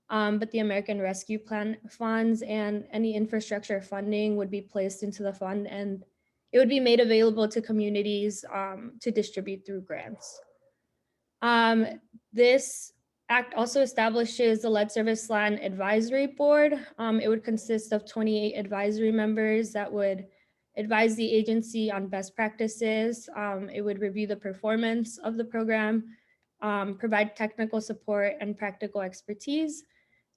but the American Rescue Plan funds and any infrastructure funding would be placed into the fund, and it would be made available to communities to distribute through grants. This act also establishes the Lead Service Line Advisory Board. It would consist of 28 advisory members that would advise the agency on best practices. It would review the performance of the program, provide technical support and practical expertise,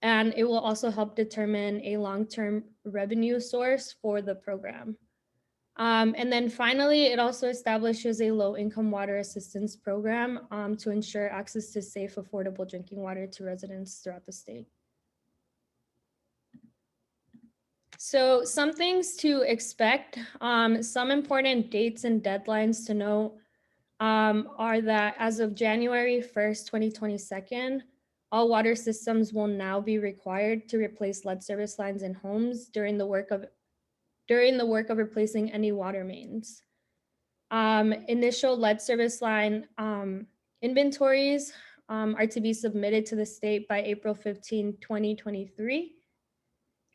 and it will also help determine a long-term revenue source for the program. And then finally, it also establishes a low-income water assistance program to ensure access to safe, affordable drinking water to residents throughout the state. So some things to expect, some important dates and deadlines to note are that as of January 1st, 2022, all water systems will now be required to replace lead service lines in homes during the work of replacing any water mains. Initial lead service line inventories are to be submitted to the state by April 15, 2023.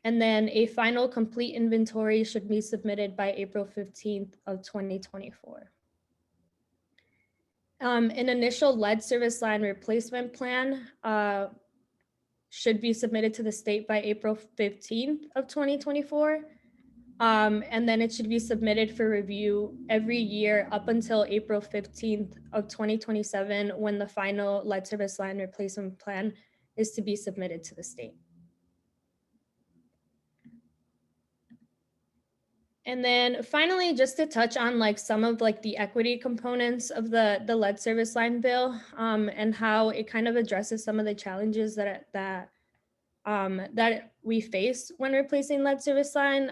And then a final complete inventory should be submitted by April 15th of 2024. An initial lead service line replacement plan should be submitted to the state by April 15th of 2024. And then it should be submitted for review every year up until April 15th of 2027, when the final lead service line replacement plan is to be submitted to the state. And then finally, just to touch on like some of like the equity components of the lead service line bill and how it kind of addresses some of the challenges that we face when replacing lead service line.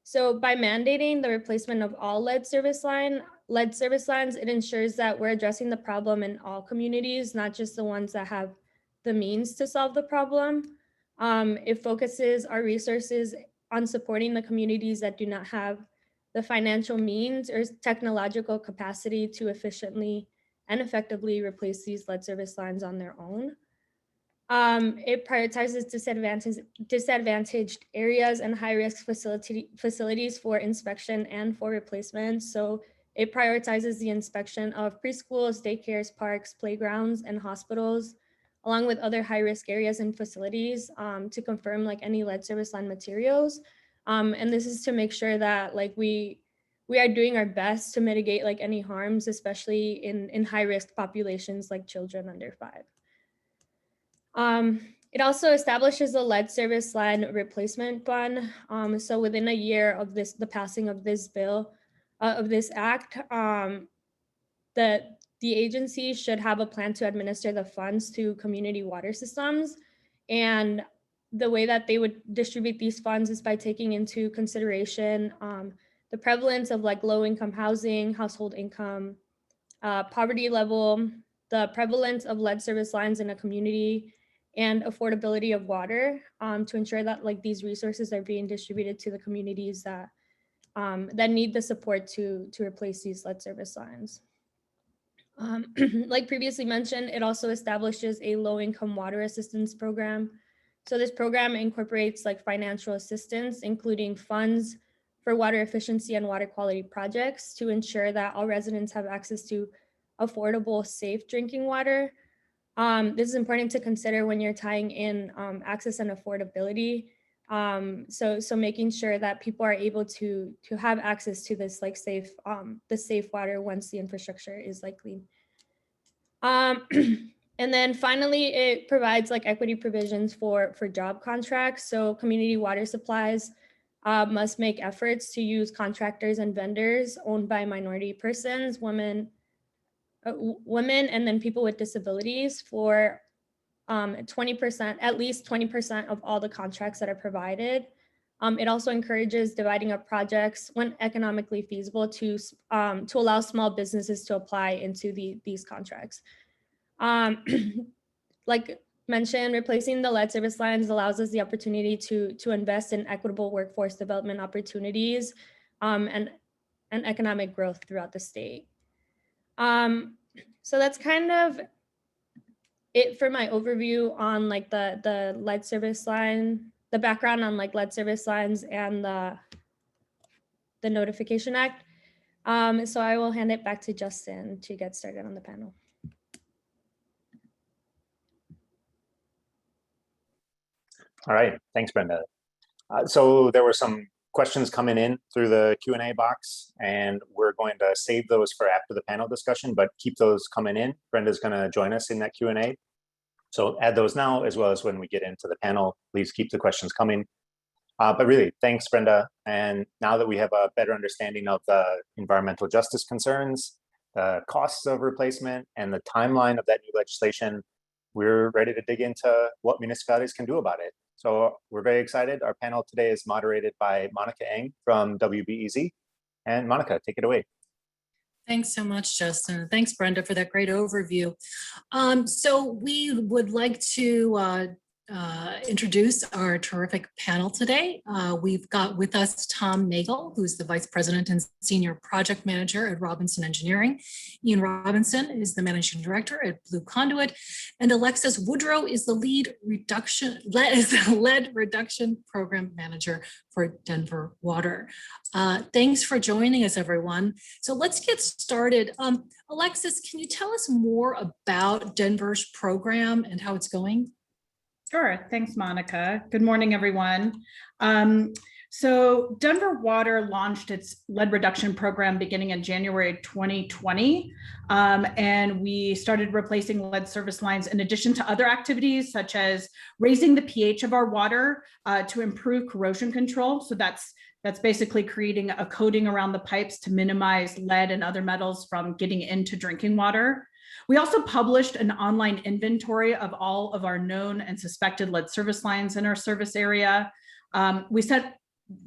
So by mandating the replacement of all lead service lines, it ensures that we're addressing the problem in all communities, not just the ones that have the means to solve the problem. It focuses our resources on supporting the communities that do not have the financial means or technological capacity to efficiently and effectively replace these lead service lines on their own. It prioritizes disadvantaged areas and high-risk facilities for inspection and for replacement. So It prioritizes the inspection of preschools, daycares, parks, playgrounds, and hospitals, along with other high-risk areas and facilities to confirm like any lead service line materials. And this is to make sure that like we are doing our best to mitigate like any harms, especially in high-risk populations like children under 5. It also establishes a lead service line replacement fund. So within a year of the passing of this bill, of this act, the agency should have a plan to administer the funds to community water systems. And the way that they would distribute these funds is by taking into consideration the prevalence of like low income housing, household income, poverty level, the prevalence of lead service lines in a community, and affordability of water to ensure that like these resources are being distributed to the communities that that need the support to replace these lead service lines. Like previously mentioned, it also establishes a low-income water assistance program. So this program incorporates like financial assistance, including funds for water efficiency and water quality projects to ensure that all residents have access to affordable, safe drinking water. This is important to consider when you're tying in access and affordability. So making sure that people are able to have access to this like safe, the safe water once the infrastructure is like clean. And then finally, it provides like equity provisions for job contracts. So community water supplies must make efforts to use contractors and vendors owned by minority persons, women, and then people with disabilities for 20%, at least 20% of all the contracts that are provided. It also encourages dividing up projects when economically feasible to allow small businesses to apply into these contracts. Like mentioned, replacing the lead service lines allows us the opportunity to invest in equitable workforce development opportunities and economic growth throughout the state. So that's kind of it for my overview on like the lead service line, the background on like lead service lines and the Notification Act. So I will hand it back to Justin to get started on the panel. All right, thanks, Brenda. So there were some questions coming in through the Q&A box, and we're going to save those for after the panel discussion, but keep those coming in. Brenda's gonna join us in that Q&A. So add those now, as well as when we get into the panel, please keep the questions coming. But really, thanks, Brenda. And now that we have a better understanding of the environmental justice concerns, the costs of replacement, and the timeline of that new legislation, we're ready to dig into what municipalities can do about it. So we're very excited. Our panel today is moderated by Monica Eng from WBEZ. And Monica, take it away. Thanks so much, Justin. Thanks, Brenda, for that great overview. So we would like to introduce our terrific panel today. We've got with us Tom Nagel, who's the Vice President and Senior Project Manager at Robinson Engineering. Ian Robinson is the Managing Director at Blue Conduit. And Alexis Woodrow is the lead lead reduction program manager for Denver Water. Thanks for joining us, everyone. So let's get started. Alexis, can you tell us more about Denver's program and how it's going? Sure. Thanks, Monica. Good morning, everyone. So Denver Water launched its lead reduction program beginning in January 2020. And we started replacing lead service lines in addition to other activities such as raising the pH of our water to improve corrosion control. So that's basically creating a coating around the pipes to minimize lead and other metals from getting into drinking water. We also published an online inventory of all of our known and suspected lead service lines in our service area. We sent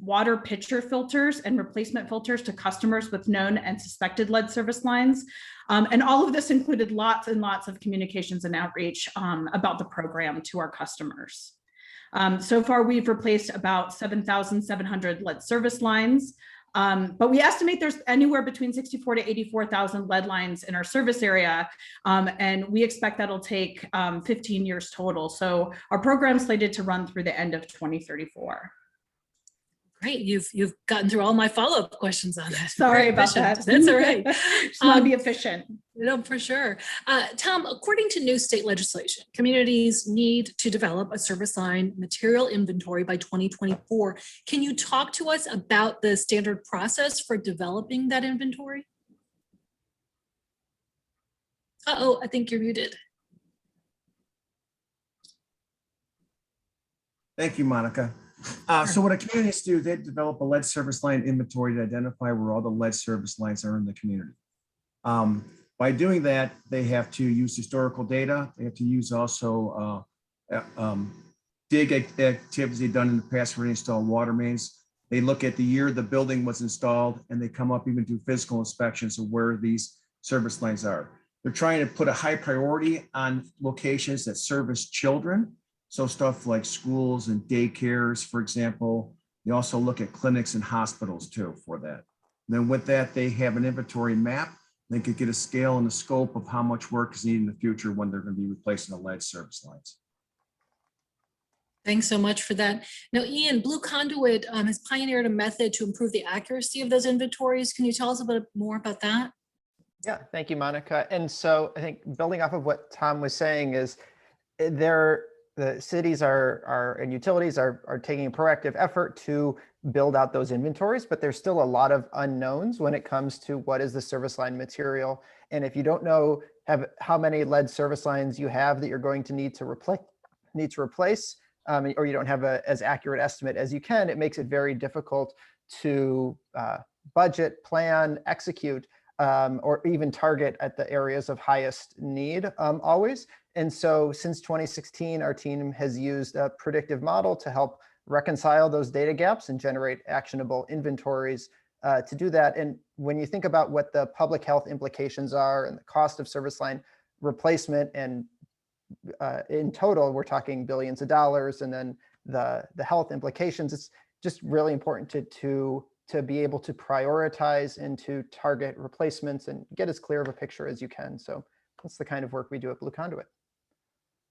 water pitcher filters and replacement filters to customers with known and suspected lead service lines. And all of this included lots and lots of communications and outreach about the program to our customers. So far, we've replaced about 7,700 lead service lines. But we estimate there's anywhere between 64,000 to 84,000 lead lines in our service area. And we expect that'll take 15 years total. So our program's slated to run through the end of 2034. Great, you've gotten through all my follow-up questions on that. Sorry Very about efficient. that. That's all right. Just want to be efficient. No, for sure. Tom, according to new state legislation, communities need to develop a service line material inventory by 2024. Can you talk to us about the standard process for developing that inventory? Uh-oh, I think you're muted. Thank you, Monica. So what communities do, they develop a lead service line inventory to identify where all the lead service lines are in the community. By doing that, they have to use historical data. They have to use also dig activities they've done in the past for installed water mains. They look at the year the building was installed, and they come up even do physical inspections of where these service lines are. They're trying to put a high priority on locations that service children. So stuff like schools and daycares, for example. They also look at clinics and hospitals too for that. And then with that, they have an inventory map. They could get a scale and a scope of how much work is needed in the future when they're going to be replacing the lead service lines. Thanks so much for that. Now, Ian, Blue Conduit has pioneered a method to improve the accuracy of those inventories. Can you tell us a bit more about that? Yeah, thank you, Monica. And so I think building off of what Tom was saying is the cities and utilities are taking a proactive effort to build out those inventories, but there's still a lot of unknowns when it comes to what is the service line material. And if you don't know how many lead service lines you have that you're going to need to replace, or you don't have as accurate estimate as you can, it makes it very difficult to budget, plan, execute, or even target at the areas of highest need always. And so since 2016, our team has used a predictive model to help reconcile those data gaps and generate actionable inventories to do that. And when you think about what the public health implications are and the cost of service line replacement, and in total, we're talking billions of dollars, and then the health implications, it's just really important to be able to prioritize and to target replacements and get as clear of a picture as you can. So that's the kind of work we do at Blue Conduit.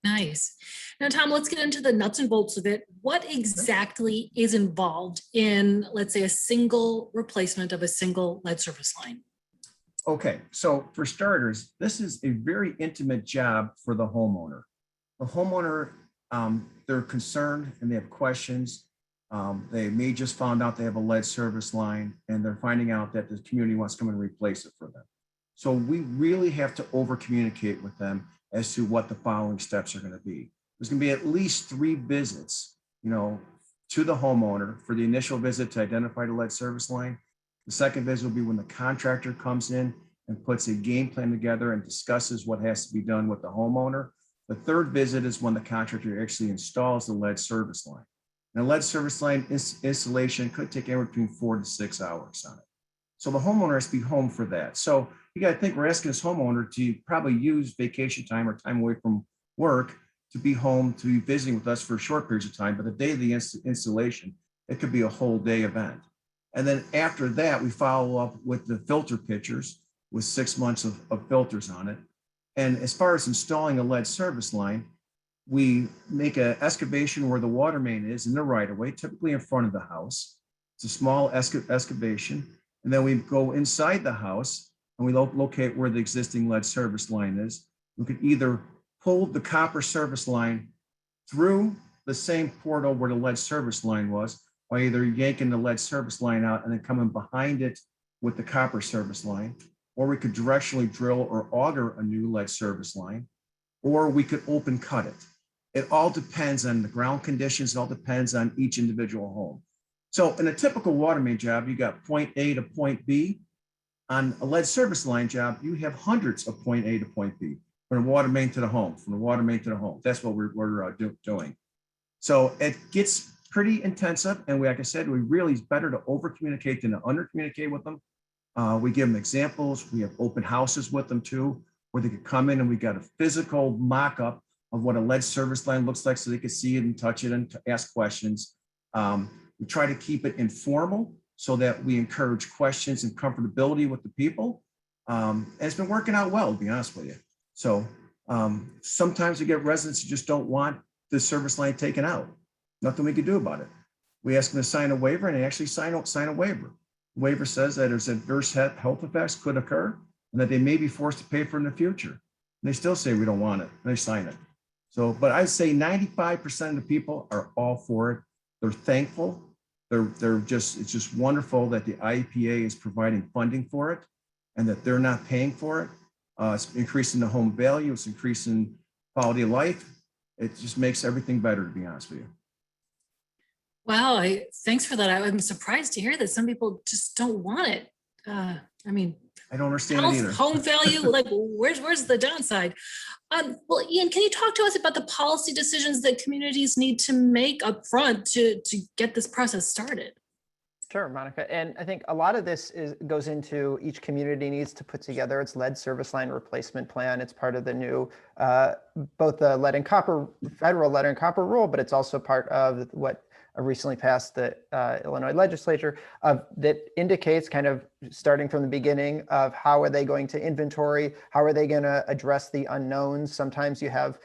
Nice. Now, Tom, let's get into the nuts and bolts of it. What exactly is involved in, let's say, a single replacement of a single lead service line? Okay, so for starters, this is a very intimate job for the homeowner. The homeowner, they're concerned and they have questions. They may just found out they have a lead service line, and they're finding out that the community wants to come and replace it for them. So we really have to over communicate with them as to what the following steps are going to be. There's going to be at least 3 visits, to the homeowner for the initial visit to identify the lead service line. The second visit will be when the contractor comes in and puts a game plan together and discusses what has to be done with the homeowner. The third visit is when the contractor actually installs the lead service line. And a lead service line installation could take anywhere between 4 to 6 hours on it. So the homeowner has to be home for that. So you got to think we're asking this homeowner to probably use vacation time or time away from work to be home, to be visiting with us for short periods of time. But the day of the installation, it could be a whole day event. And then after that, we follow up with the filter pictures with 6 months of filters on it. And as far as installing a lead service line, we make an excavation where the water main is in the right of way, typically in front of the house. It's a small excavation. And then we go inside the house and we locate where the existing lead service line is. We could either pull the copper service line through the same portal where the lead service line was, by either yanking the lead service line out and then coming behind it with the copper service line, or we could directionally drill or auger a new lead service line, or we could open cut it. It all depends on the ground conditions. It all depends on each individual home. So in a typical water main job, you got point A to point B. On a lead service line job, you have hundreds of point A to point B, from the water main to the home, from the water main to the home. That's what we're doing. So it gets pretty intensive. And like I said, we really, it's better to over communicate than to under communicate with them. We give them examples. We have open houses with them too, where they could come in and we got a physical mock-up of what a lead service line looks like so they could see it and touch it and ask questions. We try to keep it informal so that we encourage questions and comfortability with the people. And it's been working out well, to be honest with you. So sometimes we get residents who just don't want the service line taken out. Nothing we can do about it. We ask them to sign a waiver, and they actually sign a waiver. Waiver says that there's adverse health effects could occur and that they may be forced to pay for in the future. And they still say we don't want it. And they sign it. So, but I'd say 95% of the people are all for it. They're thankful. It's just wonderful that the IEPA is providing funding for it and that they're not paying for it. It's increasing the home value. It's increasing quality of life. It just makes everything better, to be honest with you. Wow, thanks for that. I'm surprised to hear that some people just don't want it. I mean, I don't understand it either. home value, like where's the downside? Well, Ian, can you talk to us about the policy decisions that communities need to make up front to get this process started? Sure, Monica. And I think a lot of this goes into each community needs to put together its lead service line replacement plan. It's part of the new, both the lead and copper, federal lead and copper rule, but it's also part of what recently passed the Illinois legislature that indicates kind of starting from the beginning of how are they going to inventory, how are they going to address the unknowns. Sometimes you have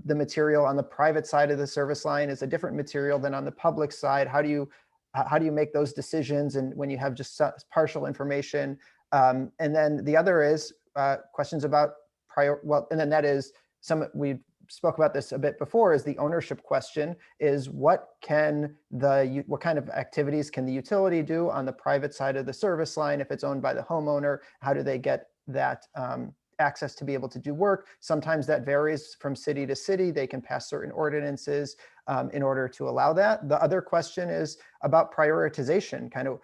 the material on the private side of the service line is a different material than on the public side. How do you make those decisions? And when you have just partial information, and then the other is questions about and then that is we spoke about this a bit before, is the ownership question is what kind of activities can the utility do on the private side of the service line if it's owned by the homeowner? How do they get that access to be able to do work? Sometimes that varies from city to city. They can pass certain ordinances in order to allow that. The other question is about prioritization, kind of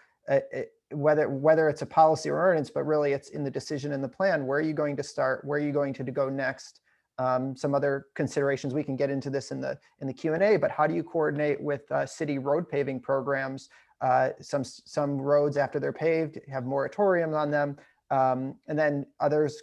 whether it's a policy or ordinance, but really it's in the decision and the plan. Where are you going to start? Where are you going to go next? Some other considerations, we can get into this in the Q&A, but how do you coordinate with city road paving programs? Some roads after they're paved have moratoriums on them. And then others,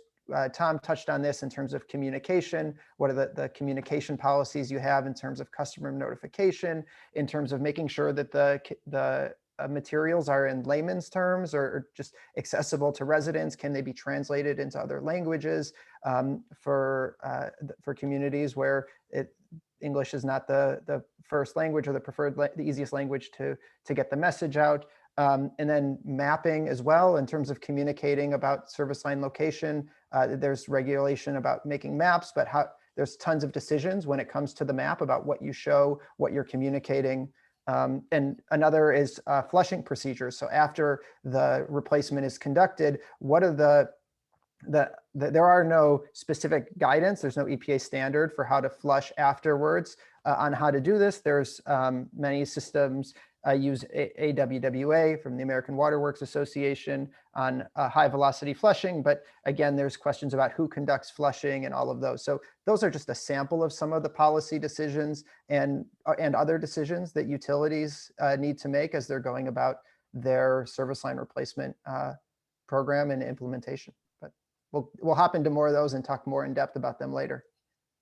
Tom touched on this in terms of communication. What are the communication policies you have in terms of customer notification, in terms of making sure that the materials are in layman's terms or just accessible to residents? Can they be translated into other languages for communities where English is not the first language or the easiest language to get the message out? And then mapping as well in terms of communicating about service line location. There's regulation about making maps, but there's tons of decisions when it comes to the map about what you show, what you're communicating. And another is flushing procedures. So after the replacement is conducted, what are there are no specific guidance. There's no EPA standard for how to flush afterwards on how to do this. There's many systems use AWWA from the American Water Works Association on high velocity flushing. But again, there's questions about who conducts flushing and all of those. So those are just a sample of some of the policy decisions and other decisions that utilities need to make as they're going about their service line replacement program and implementation. But we'll hop into more of those and talk more in depth about them later.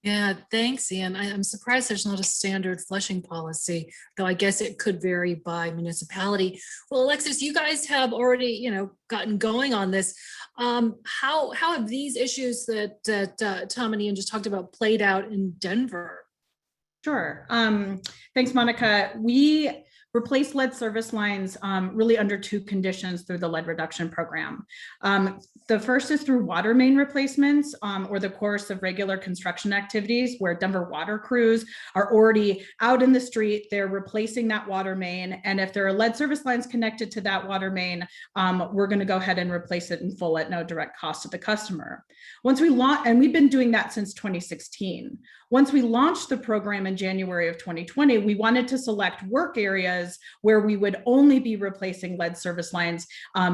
Yeah, thanks, Ian. I'm surprised there's not a standard flushing policy, though I guess it could vary by municipality. Well, Alexis, you guys have already, gotten going on this. How have these issues that Tom and Ian just talked about played out in Denver? Sure. Thanks, Monica. We replaced lead service lines really under two conditions through the lead reduction program. The first is through water main replacements or the course of regular construction activities where Denver water crews are already out in the street, they're replacing that water main. And if there are lead service lines connected to that water main, we're gonna go ahead and replace it in full at no direct cost to the customer. Once we launch, and we've been doing that since 2016. Once we launched the program in January of 2020, we wanted to select work areas where we would only be replacing lead service lines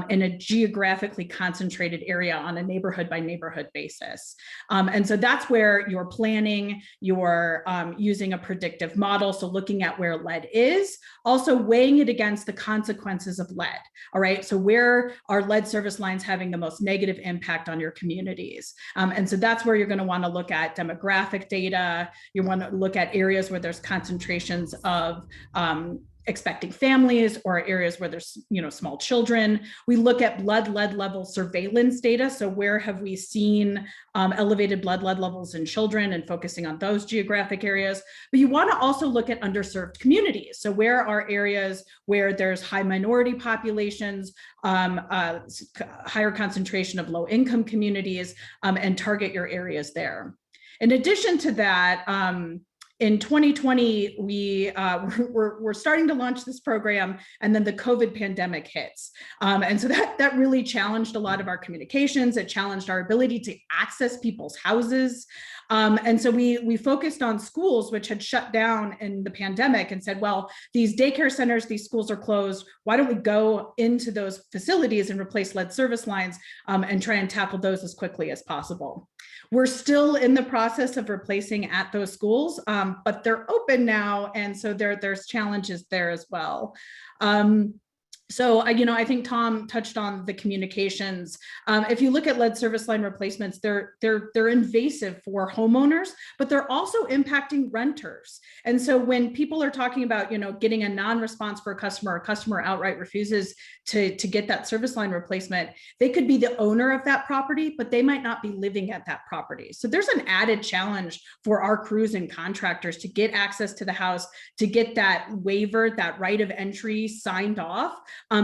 in a geographically concentrated area on a neighborhood by neighborhood basis. And so that's where you're planning, you're using a predictive model. So looking at where lead is, also weighing it against the consequences of lead. All right, so where are lead service lines having the most negative impact on your communities? And so that's where you're going to want to look at demographic data. You want to look at areas where there's concentrations of expecting families or areas where there's, small children. We look at lead level surveillance data. So where have we seen elevated lead levels in children, and focusing on those geographic areas. But you want to also look at underserved communities. So where are areas where there's high minority populations, higher concentration of low income communities, and target your areas there. In addition to that, in 2020, we're starting to launch this program, and then the COVID pandemic hits. And so that really challenged a lot of our communications. It challenged our ability to access people's houses. And so we focused on schools, which had shut down in the pandemic, and said, well, these daycare centers, these schools are closed. Why don't we go into those facilities and replace lead service lines and try and tackle those as quickly as possible? We're still in the process of replacing at those schools, but they're open now. And so there's challenges there as well. So, I think Tom touched on the communications. If you look at lead service line replacements, they're invasive for homeowners, but they're also impacting renters. And so when people are talking about, getting a non-response for a customer outright refuses to get that service line replacement, they could be the owner of that property, but they might not be living at that property. So there's an added challenge for our crews and contractors to get access to the house, to get that waiver, that right of entry signed off.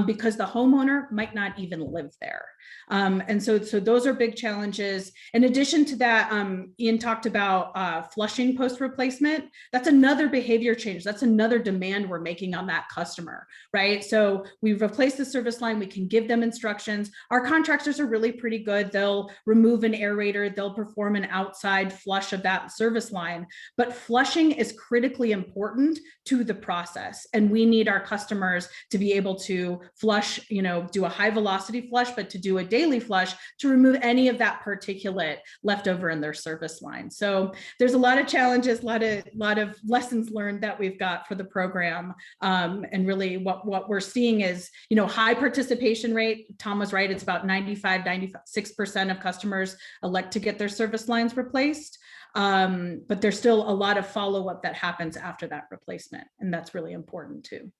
Because the homeowner might not even live there. And so those are big challenges. In addition to that, Ian talked about flushing post replacement. That's another behavior change. That's another demand we're making on that customer, right? So we've replaced the service line. We can give them instructions. Our contractors are really pretty good. They'll remove an aerator. They'll perform an outside flush of that service line. But flushing is critically important to the process. And we need our customers to be able to flush, do a high velocity flush, but to do a daily flush to remove any of that particulate left over in their service line. So there's a lot of challenges, a lot of lessons learned that we've got for the program. And really what we're seeing is, high participation rate. Tom was right. It's about 96% of customers elect to get their service lines replaced. But there's still a lot of follow-up that happens after that replacement. And that's really important too.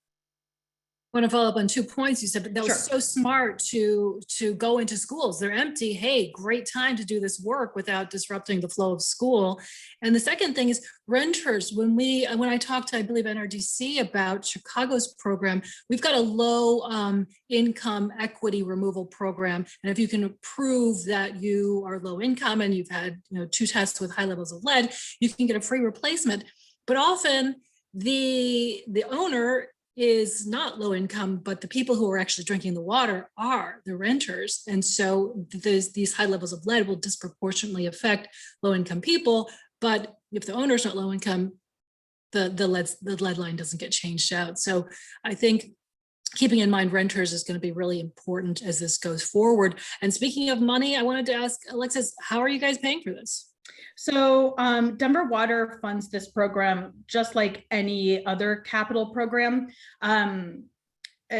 I want to follow up on 2 points you said, but that was so smart to go into schools. They're empty. Hey, great time to do this work without disrupting the flow of school. And the second thing is renters. When I talked to, I believe, NRDC about Chicago's program, we've got a low income equity removal program. And if you can prove that you are low income and you've had 2 tests with high levels of lead, you can get a free replacement. But often the owner is not low income, but the people who are actually drinking the water are the renters. And so these high levels of lead will disproportionately affect low income people. But if the owner's not low income, the lead line doesn't get changed out. So I think keeping in mind renters is going to be really important as this goes forward. And speaking of money, I wanted to ask Alexis, how are you guys paying for this? So Denver Water funds this program just like any other capital program.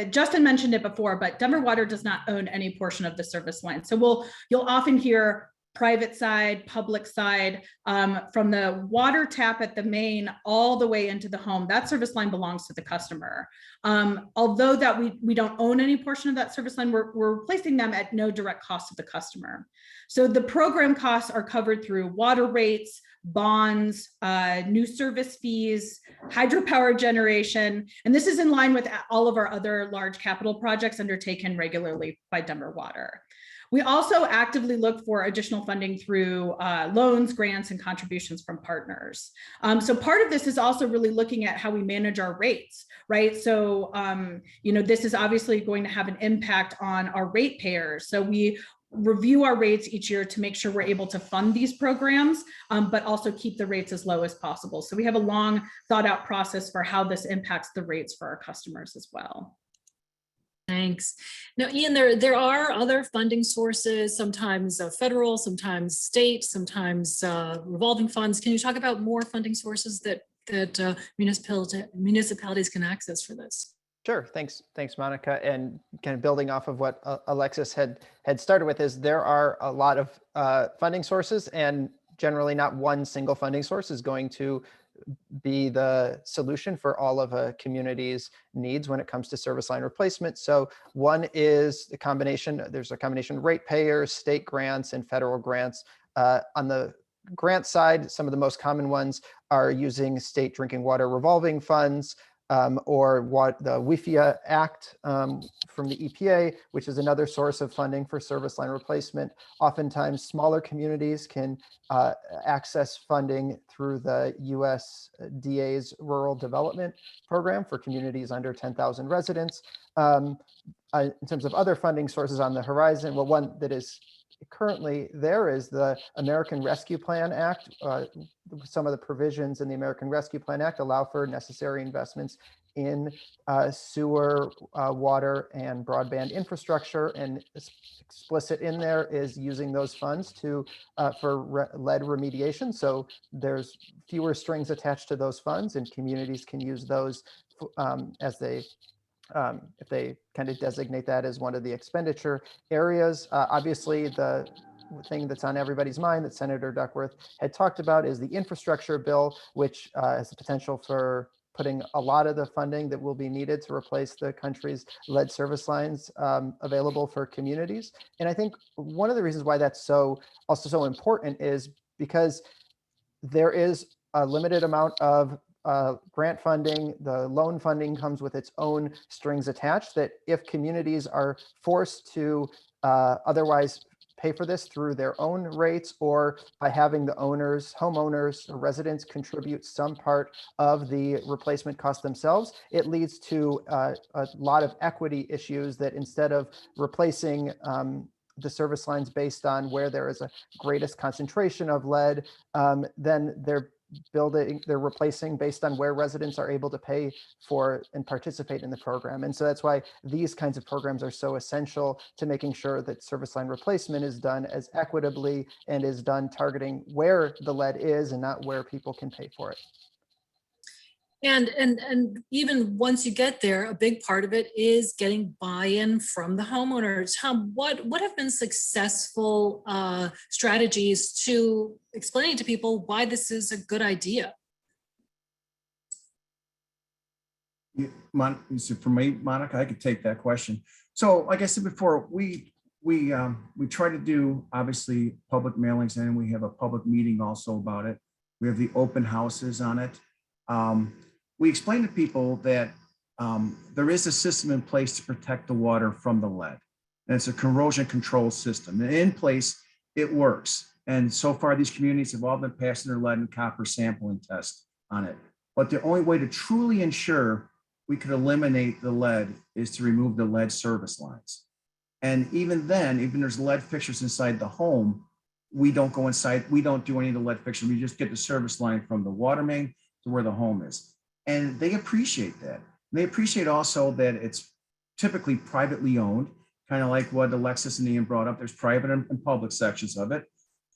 Justin mentioned it before, but Denver Water does not own any portion of the service line. So you'll often hear private side, public side, from the water tap at the main all the way into the home. That service line belongs to the customer. Although that we don't own any portion of that service line, we're replacing them at no direct cost to the customer. So the program costs are covered through water rates, bonds, new service fees, hydropower generation, and this is in line with all of our other large capital projects undertaken regularly by Denver Water. We also actively look for additional funding through loans, grants, and contributions from partners. So part of this is also really looking at how we manage our rates, right? So, this is obviously going to have an impact on our ratepayers. So we review our rates each year to make sure we're able to fund these programs, but also keep the rates as low as possible. So we have a long thought out process for how this impacts the rates for our customers as well. Thanks. Now, Ian, there are other funding sources, sometimes federal, sometimes state, sometimes revolving funds. Can you talk about more funding sources that municipalities can access for this? Sure. Thanks, Monica. And kind of building off of what Alexis had started with, is there are a lot of funding sources, and generally not one single funding source is going to be the solution for all of a community's needs when it comes to service line replacement. So one is the combination, there's a combination of ratepayers, state grants, and federal grants. On the grant side, some of the most common ones are using state drinking water revolving funds, or what the WIFIA Act from the EPA, which is another source of funding for service line replacement. Oftentimes, smaller communities can access funding through the USDA's Rural Development Program for communities under 10,000 residents. In terms of other funding sources on the horizon, well, one that is currently there is the American Rescue Plan Act. Some of the provisions in the American Rescue Plan Act allow for necessary investments in sewer, water, and broadband infrastructure. And explicit in there is using those funds to for lead remediation. So there's fewer strings attached to those funds, and communities can use those as they if they kind of designate that as one of the expenditure areas. Obviously, the thing that's on everybody's mind that Senator Duckworth had talked about is the infrastructure bill, which has the potential for putting a lot of the funding that will be needed to replace the country's lead service lines available for communities. And I think one of the reasons why that's also so important is because there is a limited amount of grant funding. The loan funding comes with its own strings attached, that if communities are forced to otherwise pay for this through their own rates, or by having the owners, homeowners, or residents contribute some part of the replacement cost themselves, it leads to a lot of equity issues that instead of replacing the service lines based on where there is a greatest concentration of lead, then they're replacing based on where residents are able to pay for and participate in the program. And so that's why these kinds of programs are so essential to making sure that service line replacement is done as equitably and is done targeting where the lead is and not where people can pay for it. And even once you get there, a big part of it is getting buy-in from the homeowners. What have been successful strategies to explaining to people why this is a good idea? So for me, Monica, I could take that question. So like I said before, we try to do obviously public mailings, and we have a public meeting also about it. We have the open houses on it. We explain to people that there is a system in place to protect the water from the lead, and it's a corrosion control system. And in place, it works. And so far, these communities have all been passing their lead and copper sampling tests on it. But the only way to truly ensure we could eliminate the lead is to remove the lead service lines. And even then, even there's lead fixtures inside the home, we don't go inside, we don't do any of the lead fixtures. We just get the service line from the water main to where the home is. And they appreciate that. And they appreciate also that it's typically privately owned, kind of like what Alexis and Ian brought up. There's private and public sections of it.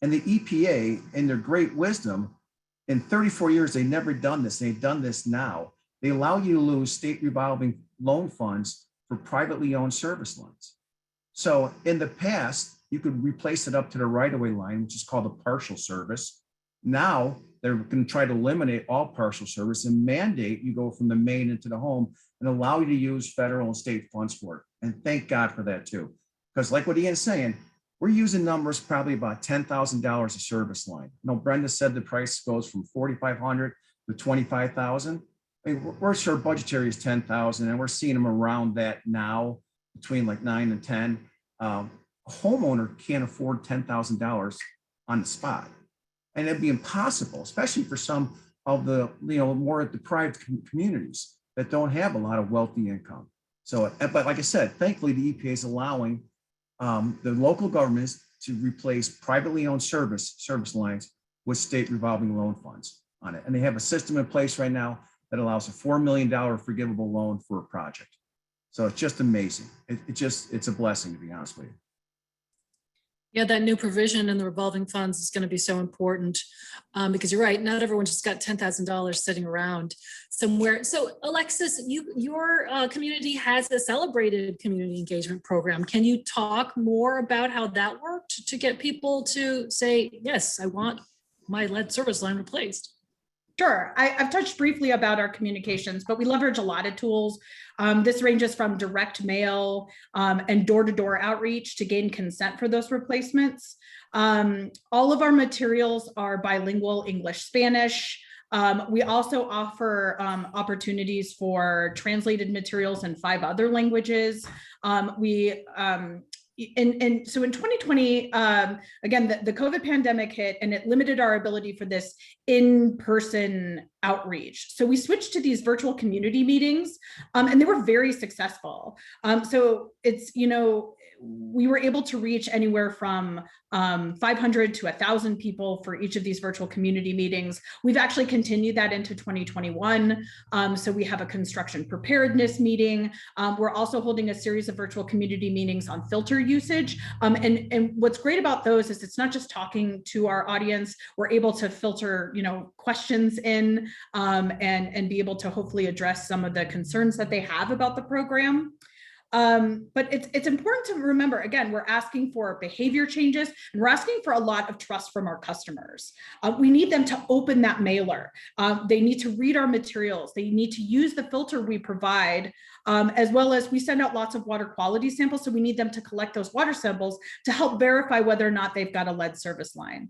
And the EPA, in their great wisdom, in 34 years, they've never done this. They've done this now. They allow you to lose state revolving loan funds for privately owned service lines. So in the past, you could replace it up to the right-of-way line, which is called a partial service. Now, they're going to try to eliminate all partial service and mandate you go from the main into the home and allow you to use federal and state funds for it. And thank God for that too. Because like what Ian's saying, we're using numbers probably about $10,000 a service line. You know, Brenda said the price goes from $4,500 to $25,000. I mean, we're sure budgetary is 10,000, and we're seeing them around that now, between like 9 and 10. A homeowner can't afford $10,000 on the spot. And it'd be impossible, especially for some of the more deprived communities that don't have a lot of wealthy income. So, but like I said, thankfully the EPA is allowing the local governments to replace privately owned service lines with state revolving loan funds on it. And they have a system in place right now that allows a $4 million forgivable loan for a project. So it's just amazing. It's a blessing, to be honest with you. Yeah, that new provision in the revolving funds is going to be so important because you're right. Not everyone just got $10,000 sitting around somewhere. So Alexis, your community has a celebrated community engagement program. Can you talk more about how that worked to get people to say, yes, I want my lead service line replaced? Sure. I've touched briefly about our communications, but we leverage a lot of tools. This ranges from direct mail and door-to-door outreach to gain consent for those replacements. All of our materials are bilingual, English, Spanish. We also offer opportunities for translated materials in 5 other languages. And so in 2020, again, the COVID pandemic hit and it limited our ability for this in-person outreach. So we switched to these virtual community meetings and they were very successful. So it's, we were able to reach anywhere from 500 to 1,000 people for each of these virtual community meetings. We've actually continued that into 2021. So we have a construction preparedness meeting. We're also holding a series of virtual community meetings on filter usage. And what's great about those is it's not just talking to our audience. We're able to filter, questions in and be able to hopefully address some of the concerns that they have about the program. But it's important to remember, again, we're asking for behavior changes and we're asking for a lot of trust from our customers. We need them to open that mailer. They need to read our materials. They need to use the filter we provide, as well as we send out lots of water quality samples. So we need them to collect those water samples to help verify whether or not they've got a lead service line.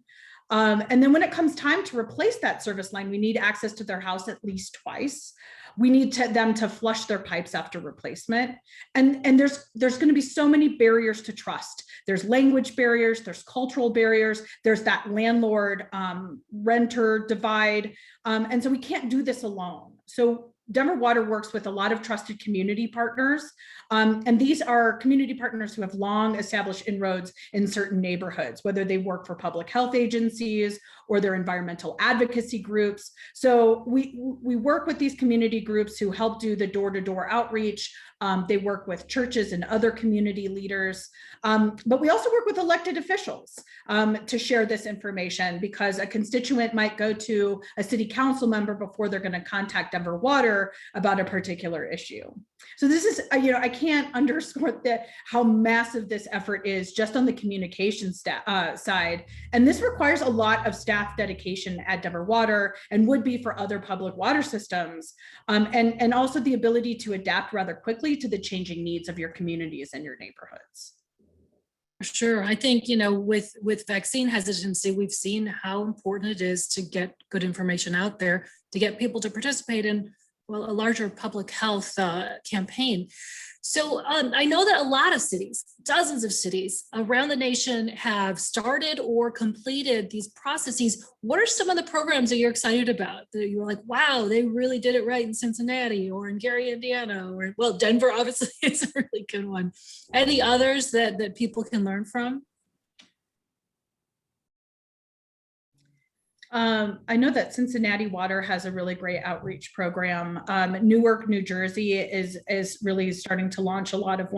And then when it comes time to replace that service line, we need access to their house at least twice. We need them to flush their pipes after replacement. And there's going to be so many barriers to trust. There's language barriers, there's cultural barriers, there's that landlord renter divide. And so we can't do this alone. So Denver Water works with a lot of trusted community partners. And these are community partners who have long established inroads in certain neighborhoods, whether they work for public health agencies or their environmental advocacy groups. So we work with these community groups who help do the door-to-door outreach. They work with churches and other community leaders. But we also work with elected officials to share this information, because a constituent might go to a city council member before they're going to contact Denver Water about a particular issue. So this is, I can't underscore how massive this effort is just on the communication side. And this requires a lot of staff dedication at Denver Water and would be for other public water systems. And also the ability to adapt rather quickly to the changing needs of your communities and your neighborhoods. Sure. I think, with vaccine hesitancy, we've seen how important it is to get good information out there, to get people to participate in, a larger public health campaign. So I know that a lot of cities, dozens of cities around the nation have started or completed these processes. What are some of the programs that you're excited about that you're like, wow, they really did it right in Cincinnati or in Gary, Indiana, or Denver obviously is a really good one. Any others that people can learn from? I know that Cincinnati Water has a really great outreach program. Newark, New Jersey is really starting to launch a lot of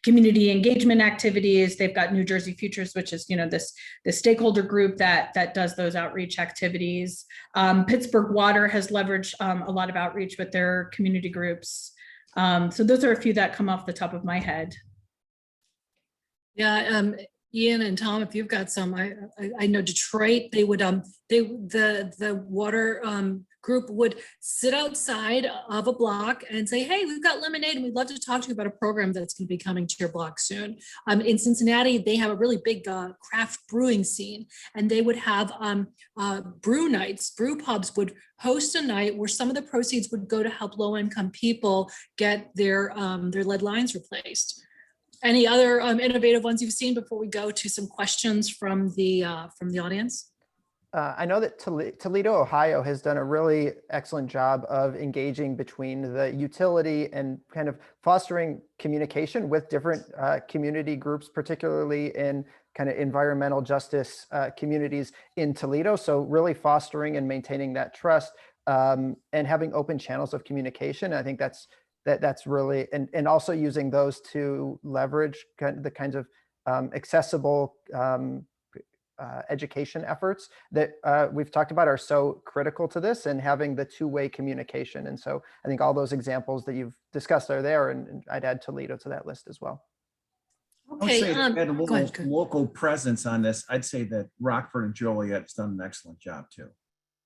community engagement activities. They've got New Jersey Futures, which is this stakeholder group that does those outreach activities. Pittsburgh Water has leveraged a lot of outreach with their community groups. So those are a few that come off the top of my head. Yeah. Ian and Tom, if you've got some, I know Detroit, they would the water group would sit outside of a block and say, hey, we've got lemonade and we'd love to talk to you about a program that's going to be coming to your block soon. In Cincinnati, they have a really big craft brewing scene, and they would have brew nights. Brew pubs would host a night where some of the proceeds would go to help low-income people get their lead lines replaced. Any other innovative ones you've seen before we go to some questions from the audience? I know that Toledo, Ohio has done a really excellent job of engaging between the utility and kind of fostering communication with different community groups, particularly in kind of environmental justice communities in Toledo. So really fostering and maintaining that trust and having open channels of communication. I think that's really, and also using those to leverage the kinds of accessible education efforts that we've talked about are so critical to this, and having the two-way communication. And so I think all those examples that you've discussed are there, and I'd add Toledo to that list as well. Okay, I would say to add a little go ahead. local presence on this, I'd say that Rockford and Joliet has done an excellent job too.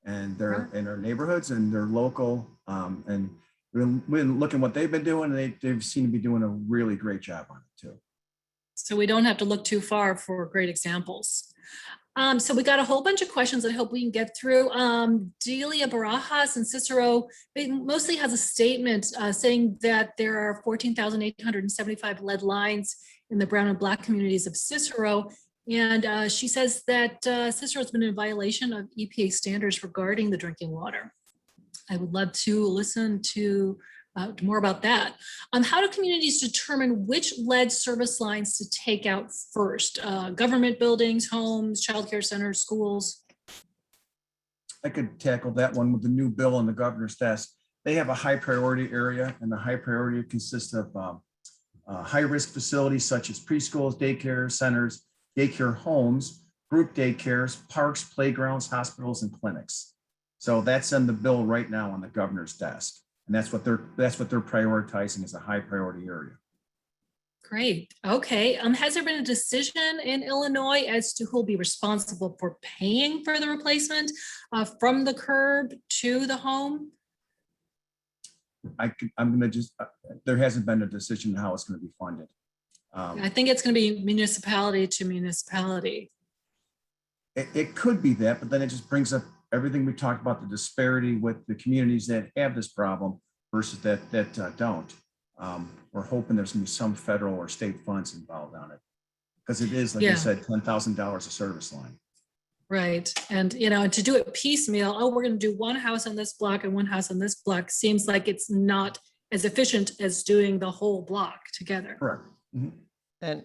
and they're in our neighborhoods and they're local. And we've been looking what they've been doing, and they seem to be doing a really great job on it too. So we don't have to look too far for great examples. So we got a whole bunch of questions I hope we can get through. Delia Barajas and Cicero, it mostly has a statement saying that there are 14,875 lead lines in the brown and black communities of Cicero. And she says that Cicero has been in violation of EPA standards regarding the drinking water. I would love to listen to more about that. How do communities determine which lead service lines to take out first? Government buildings, homes, childcare centers, schools? I could tackle that one with the new bill on the governor's desk. They have a high priority area, and the high priority consists of high-risk facilities such as preschools, daycare centers, daycare homes, group daycares, parks, playgrounds, hospitals, and clinics. So that's in the bill right now on the governor's desk. And that's what they're prioritizing as a high priority area. Great. Okay. Has there been a decision in Illinois as to who will be responsible for paying for the replacement from the curb to the home? There hasn't been a decision how it's going to be funded. I think it's going to be municipality to municipality. It could be that, but then it just brings up everything we talked about, the disparity with the communities that have this problem versus that don't. We're hoping there's going to be some federal or state funds involved on it, because it is, like I said, $10,000 a service line. Right. And, to do it piecemeal, we're going to do one house on this block and one house on this block seems like it's not as efficient as doing the whole block together. Correct. Mm-hmm. And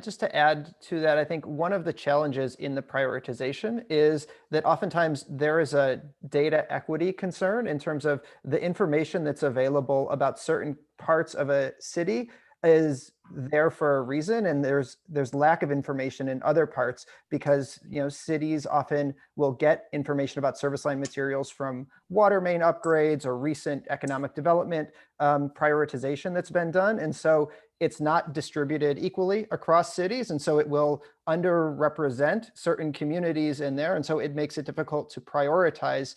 just to add to that, I think one of the challenges in the prioritization is that oftentimes there is a data equity concern in terms of the information that's available about certain parts of a city is there for a reason, and there's lack of information in other parts because cities often will get information about service line materials from water main upgrades or recent economic development prioritization that's been done, and so it's not distributed equally across cities, and so it will underrepresent certain communities in there, and so it makes it difficult to prioritize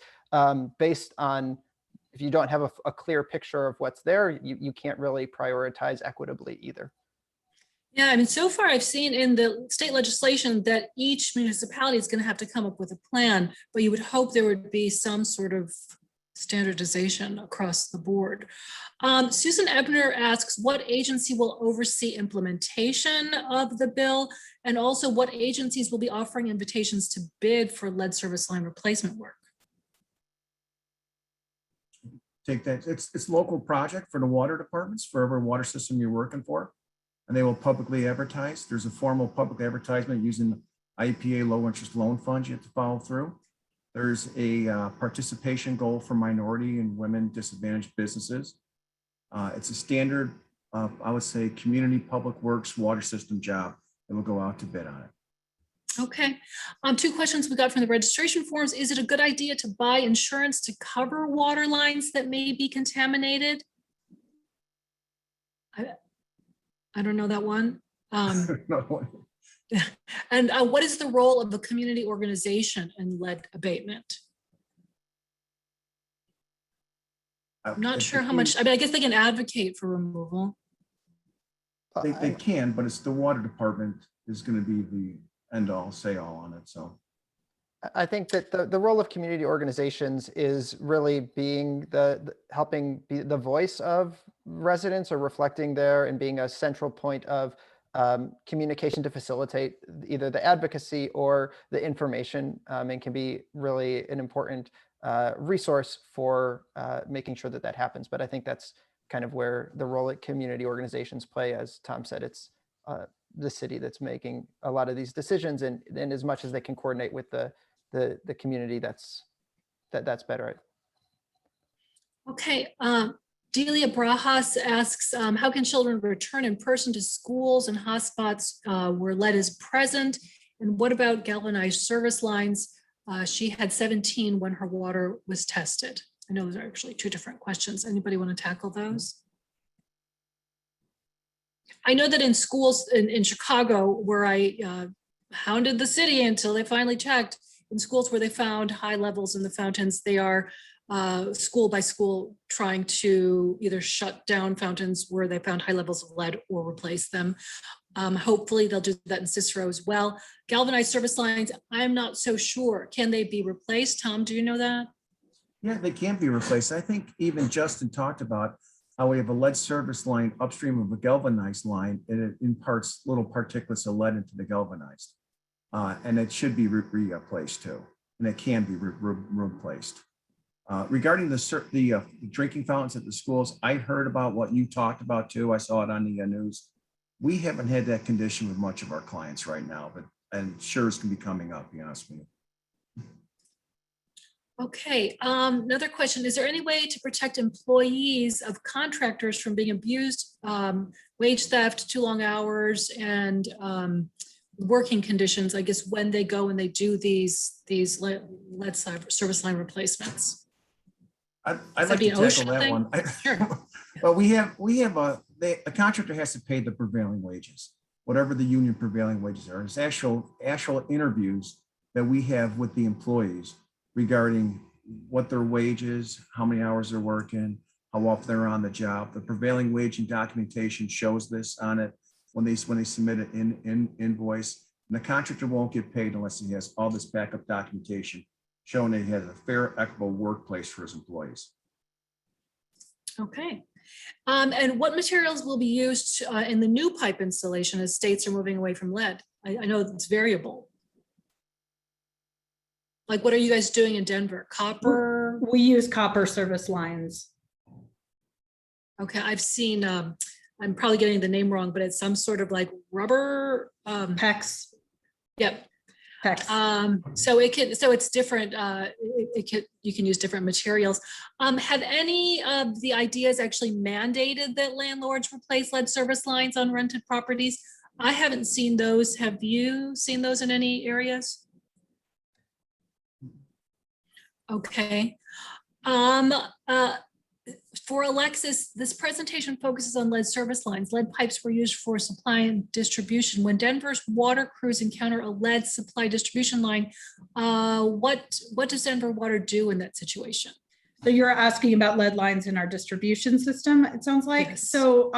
based on. If you don't have a clear picture of what's there, you can't really prioritize equitably either. Yeah, I mean, so far I've seen in the state legislation that each municipality is going to have to come up with a plan, but you would hope there would be some sort of standardization across the board. Susan Ebner asks, what agency will oversee implementation of the bill? And also what agencies will be offering invitations to bid for lead service line replacement work? Take that. It's local project for the water departments for every water system you're working for, and they will publicly advertise. There's a formal public advertisement using the IEPA low interest loan funds you have to follow through. There's a participation goal for minority and women disadvantaged businesses. It's a standard, I would say, community public works water system job that will go out to bid on it. Okay. Two questions we got from the registration forms. Is it a good idea to buy insurance to cover water lines that may be contaminated? I don't know that one. And what is the role of the community organization in lead abatement? I'm not sure how much, I guess they can advocate for removal. They can, but it's the water department is going to be the end all say all on it. So I think that the role of community organizations is really being helping be the voice of residents or reflecting there and being a central point of communication to facilitate either the advocacy or the information, and can be really an important resource for making sure that happens. But I think that's kind of where the role that community organizations play. As Tom said, it's the city that's making a lot of these decisions, and as much as they can coordinate with the community, that's better. Okay. Delia Barajas asks, how can children return in person to schools and hotspots where lead is present? And what about galvanized service lines? She had 17 when her water was tested. I know those are actually two different questions. Anybody want to tackle those? I know that in schools in Chicago, where I hounded the city until they finally checked, in schools where they found high levels in the fountains, they are school by school trying to either shut down fountains where they found high levels of lead or replace them. Hopefully they'll do that in Cicero as well. Galvanized service lines, I'm not so sure. Can they be replaced? Tom, do you know that? Yeah, they can be replaced. I think even Justin talked about how we have a lead service line upstream of a galvanized line, and it imparts little particulates of lead into the galvanized. And it should be replaced too, and it can be replaced. Regarding the drinking fountains at the schools, I heard about what you talked about too. I saw it on the news. We haven't had that condition with much of our clients right now, but and sure it's gonna be coming up, to be honest with you. Okay, another question. Is there any way to protect employees of contractors from being abused, wage theft, too long hours, and working conditions, I guess, when they go and they do these lead service line replacements? I'd that like be to an tackle OSHA that thing? one. Sure. Well, we have a contractor has to pay the prevailing wages, whatever the union prevailing wages are. It's actual interviews that we have with the employees regarding what their wages, how many hours they're working, how often they're on the job. The prevailing wage and documentation shows this on it when they submit an invoice. And the contractor won't get paid unless he has all this backup documentation showing that he has a fair, equitable workplace for his employees. Okay. And what materials will be used in the new pipe installation as states are moving away from lead? I know it's variable. Like, what are you guys doing in Denver? Copper? We use copper service lines. Okay, I've seen, I'm probably getting the name wrong, but it's some sort of like rubber. PEX. Yep. PEX. So it's different. You can use different materials. Have any of the ideas actually mandated that landlords replace lead service lines on rented properties? I haven't seen those. Have you seen those in any areas? Okay. For Alexis, this presentation focuses on lead service lines. Lead pipes were used for supply and distribution. When Denver's water crews encounter a lead supply distribution line, what does Denver Water do in that situation? So you're asking about lead lines in our distribution system, it sounds like. Yes. So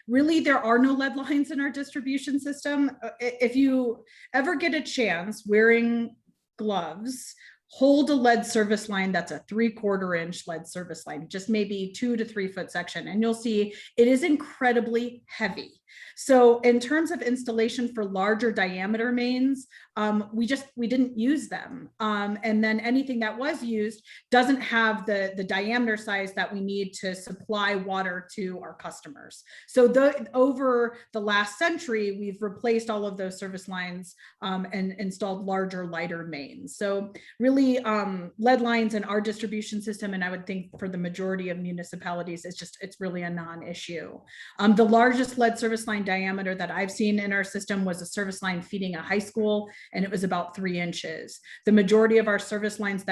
really, there are no lead lines in our distribution system. If you ever get a chance wearing gloves, hold a lead service line that's a 3/4 inch lead service line, just maybe 2 to 3 foot section, and you'll see it is incredibly heavy. So in terms of installation for larger diameter mains, we didn't use them. And then anything that was used doesn't have the diameter size that we need to supply water to our customers. So over the last century, we've replaced all of those service lines and installed larger, lighter mains. So really lead lines in our distribution system, and I would think for the majority of municipalities, it's really a non-issue. The largest lead service line diameter that I've seen in our system was a service line feeding a high school, and it was about 3 inches. The majority of our service lines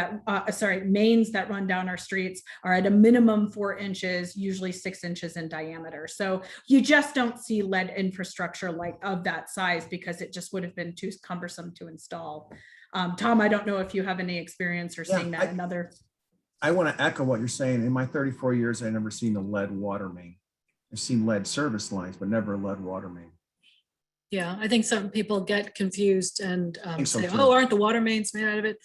mains that run down our streets are at a minimum 4 inches, usually 6 inches in diameter. So you just don't see lead infrastructure like of that size because it just would have been too cumbersome to install. Tom, I don't know if you have any experience or seeing that in other. I want to echo what you're saying. In my 34 years, I've never seen a lead water main. I've seen lead service lines, but never a lead water main. Yeah, I think some people get confused and so say, too. oh, aren't the water mains made out of it?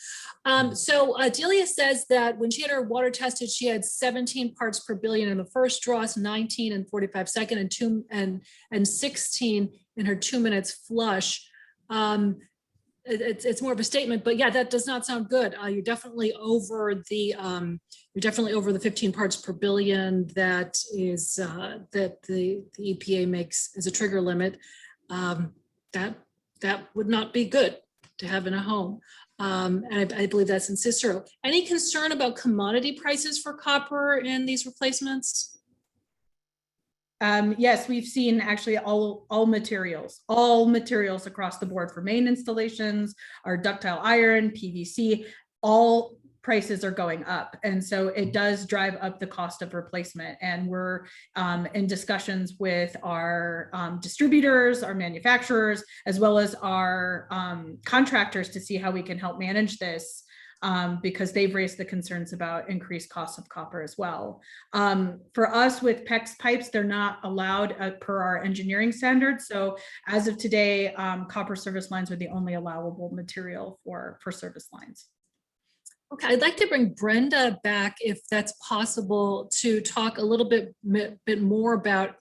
So Delia says that when she had her water tested, she had 17 parts per billion in the first draw, 19 in 45 second, and 16 in her 2 minutes flush. It's more of a statement, but yeah, that does not sound good. You're definitely over the 15 parts per billion that is that the EPA makes as a trigger limit. That would not be good to have in a home. And I believe that's in Cicero. Any concern about commodity prices for copper in these replacements? Yes, we've seen actually all materials across the board for main installations, our ductile iron, PVC, all prices are going up. And so it does drive up the cost of replacement. And we're in discussions with our distributors, our manufacturers, as well as our contractors to see how we can help manage this, because they've raised the concerns about increased costs of copper as well. For us with PEX pipes, they're not allowed per our engineering standards. So as of today, copper service lines are the only allowable material for service lines. Okay, I'd like to bring Brenda back, if that's possible, to talk a little bit more about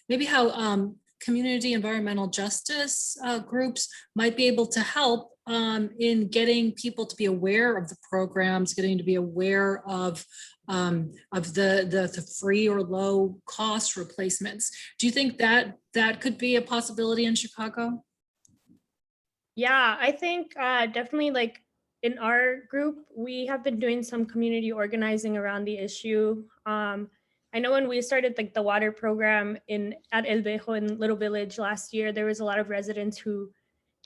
maybe how community environmental justice groups might be able to help in getting people to be aware of the programs, getting to be aware of the free or low cost replacements. Do you think that that could be a possibility in Chicago? Yeah, I think definitely, like in our group, we have been doing some community organizing around the issue. I know when we started like the water program at El Bejo in Little Village last year, there was a lot of residents who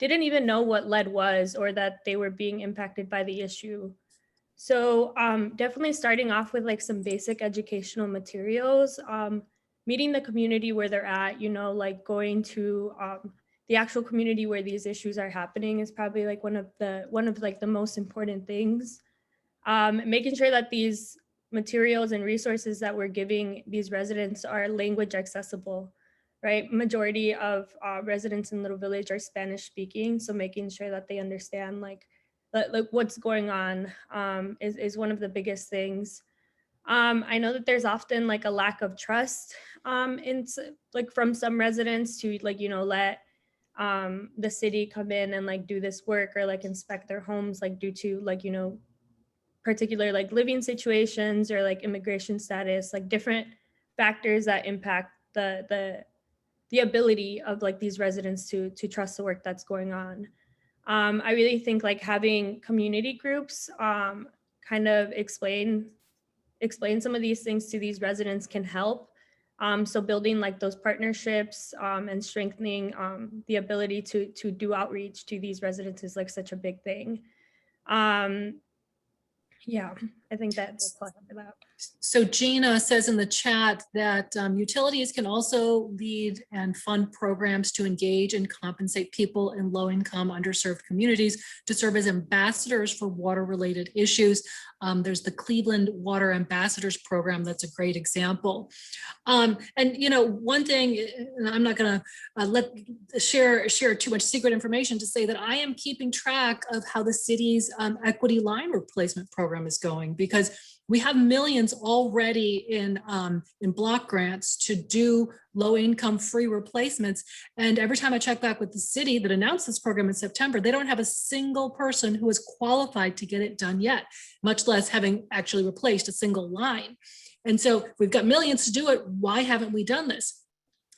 didn't even know what lead was or that they were being impacted by the issue. So definitely starting off with like some basic educational materials, meeting the community where they're at, you know, like going to the actual community where these issues are happening is probably like one of like the most important things. Making sure that these materials and resources that we're giving these residents are language accessible, right? Majority of residents in Little Village are Spanish speaking, so making sure that they understand like what's going on is one of the biggest things. I know that there's often like a lack of trust like from some residents to like, you know, let the city come in and like do this work or like inspect their homes, like due to like, you know, particular like living situations or like immigration status, like different factors that impact the ability of like these residents to trust the work that's going on. I really think like having community groups kind of explain some of these things to these residents can help. So building like those partnerships and strengthening the ability to do outreach to these residents is like such a big thing. Yeah, I think that's all I have for that. So Gina says in the chat that utilities can also lead and fund programs to engage and compensate people in low-income, underserved communities to serve as ambassadors for water-related issues. There's the Cleveland Water Ambassadors Program. That's a great example. And you know, one thing, and I'm not going to share too much secret information to say that I am keeping track of how the city's equity line replacement program is going, because we have millions already in block grants to do low income free replacements. And every time I check back with the city that announced this program in September, they don't have a single person who is qualified to get it done yet, much less having actually replaced a single line. And so we've got millions to do it. Why haven't we done this?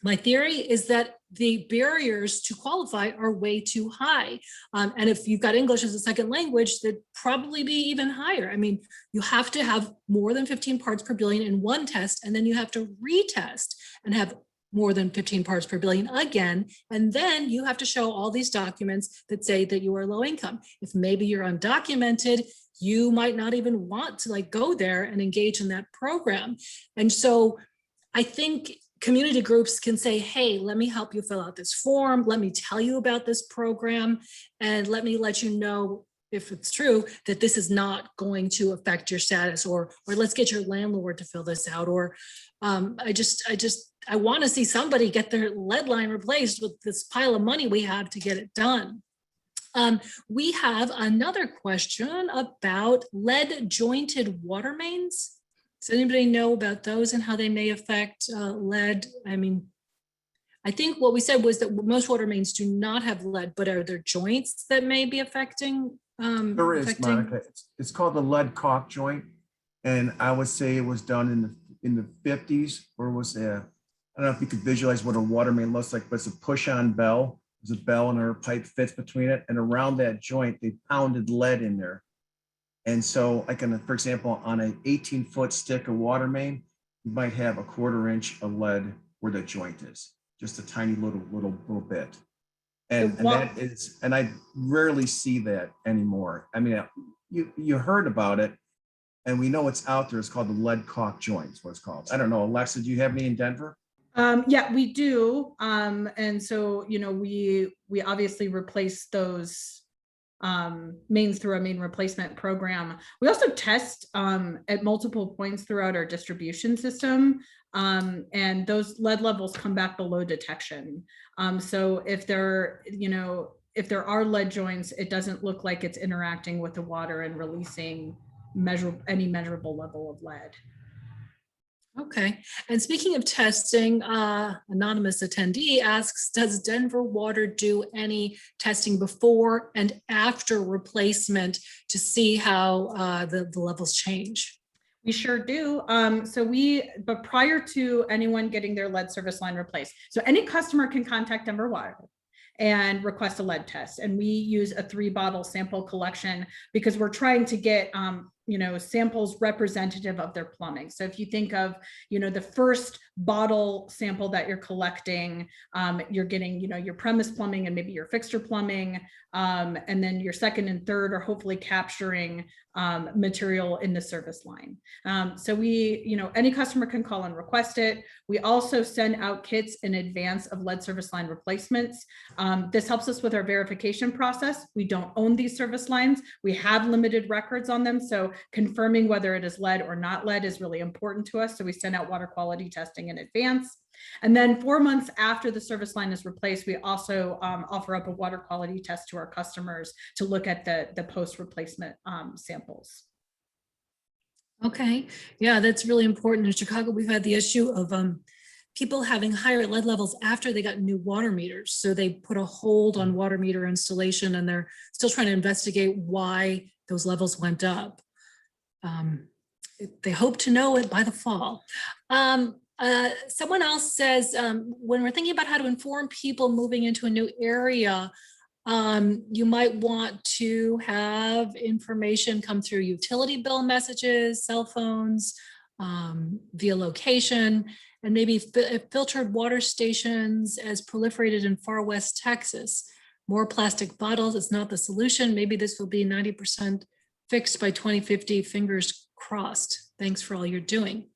My theory is that the barriers to qualify are way too high. And if you've got English as a second language, that'd probably be even higher. I mean, you have to have more than 15 parts per billion in one test, and then you have to retest and have more than 15 parts per billion again. And then you have to show all these documents that say that you are low income. If maybe you're undocumented, you might not even want to like go there and engage in that program. And so I think community groups can say, hey, let me help you fill out this form. Let me tell you about this program. And let me let you know, if it's true, that this is not going to affect your status, or let's get your landlord to fill this out. Or I want to see somebody get their lead line replaced with this pile of money we have to get it done. We have another question about lead jointed water mains. Does anybody know about those and how they may affect lead? I mean, I think what we said was that most water mains do not have lead, but are there joints that may be affecting? There is, Monica. It's called the lead caulk joint. And I would say it was done in the 50s, or was I don't know if you could visualize what a water main looks like, but it's a push-on bell. There's a bell and her pipe fits between it. And around that joint, they pounded lead in there. And so I can, for example, on an 18-foot stick of water main, you might have a 1/4 inch of lead where the joint is, just a tiny little bit. And I rarely see that anymore. I mean, you heard about it, and we know it's out there. It's called the lead caulk joints, what it's called. I don't know. Alexa, do you have any in Denver? Yeah, we do. And so, you know, we obviously replace those mains through a main replacement program. We also test at multiple points throughout our distribution system. And those lead levels come back below detection. So if there, you know, if there are lead joints, it doesn't look like it's interacting with the water and releasing any measurable level of lead. Okay. And speaking of testing, anonymous attendee asks, does Denver Water do any testing before and after replacement to see how the levels change? We sure do. But prior to anyone getting their lead service line replaced, so any customer can contact Denver Water and request a lead test. And we use a 3-bottle sample collection because we're trying to get, you know, samples representative of their plumbing. So if you think of, you know, the first bottle sample that you're collecting, you're getting, you know, your premise plumbing and maybe your fixture plumbing. And then your second and third are hopefully capturing material in the service line. So we, you know, any customer can call and request it. We also send out kits in advance of lead service line replacements. This helps us with our verification process. We don't own these service lines. We have limited records on them. So confirming whether it is lead or not lead is really important to us. So we send out water quality testing in advance. And then 4 months after the service line is replaced, we also offer up a water quality test to our customers to look at the post-replacement samples. Okay. Yeah, that's really important. In Chicago, we've had the issue of people having higher lead levels after they got new water meters. So they put a hold on water meter installation and they're still trying to investigate why those levels went up. They hope to know it by the fall. Someone else says, when we're thinking about how to inform people moving into a new area, you might want to have information come through utility bill messages, cell phones, via location, and maybe filtered water stations as proliferated in far west Texas. More plastic bottles is not the solution. Maybe this will be 90% fixed by 2050, fingers crossed. Thanks for all you're doing.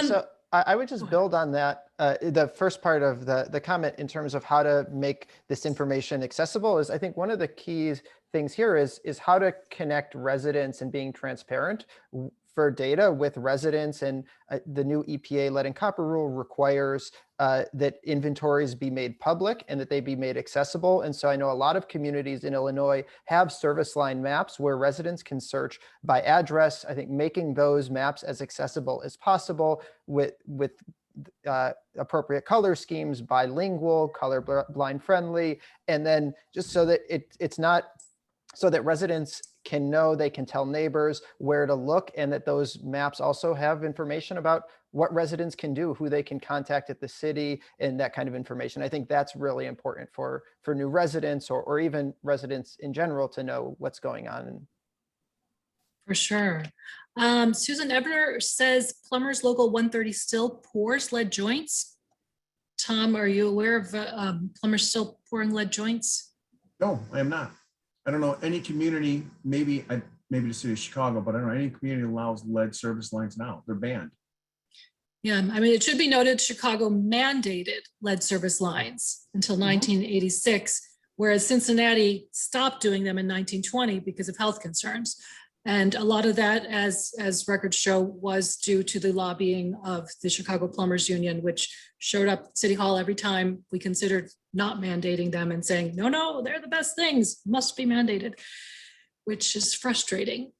So I would just build on that. The first part of the comment in terms of how to make this information accessible is, I think one of the key things here is how to connect residents and being transparent for data with residents. And the new EPA lead and copper rule requires that inventories be made public and that they be made accessible. And so I know a lot of communities in Illinois have service line maps where residents can search by address. I think making those maps as accessible as possible with appropriate color schemes, bilingual, colorblind friendly, and then just so that it's not, so that residents can know, they can tell neighbors where to look, and that those maps also have information about what residents can do, who they can contact at the city, and that kind of information. I think that's really important for new residents or even residents in general to know what's going on. For sure. Susan Ebner says Plumbers Local 130 still pours lead joints. Tom, are you aware of plumbers still pouring lead joints? No, I am not. I don't know any community, maybe the city of Chicago, but I don't know any community allows lead service lines now. They're banned. Yeah, I mean, it should be noted Chicago mandated lead service lines until 1986, whereas Cincinnati stopped doing them in 1920 because of health concerns. And a lot of that, as records show, was due to the lobbying of the Chicago Plumbers Union, which showed up at City Hall every time we considered not mandating them and saying, no, they're the best things, must be mandated, which is frustrating.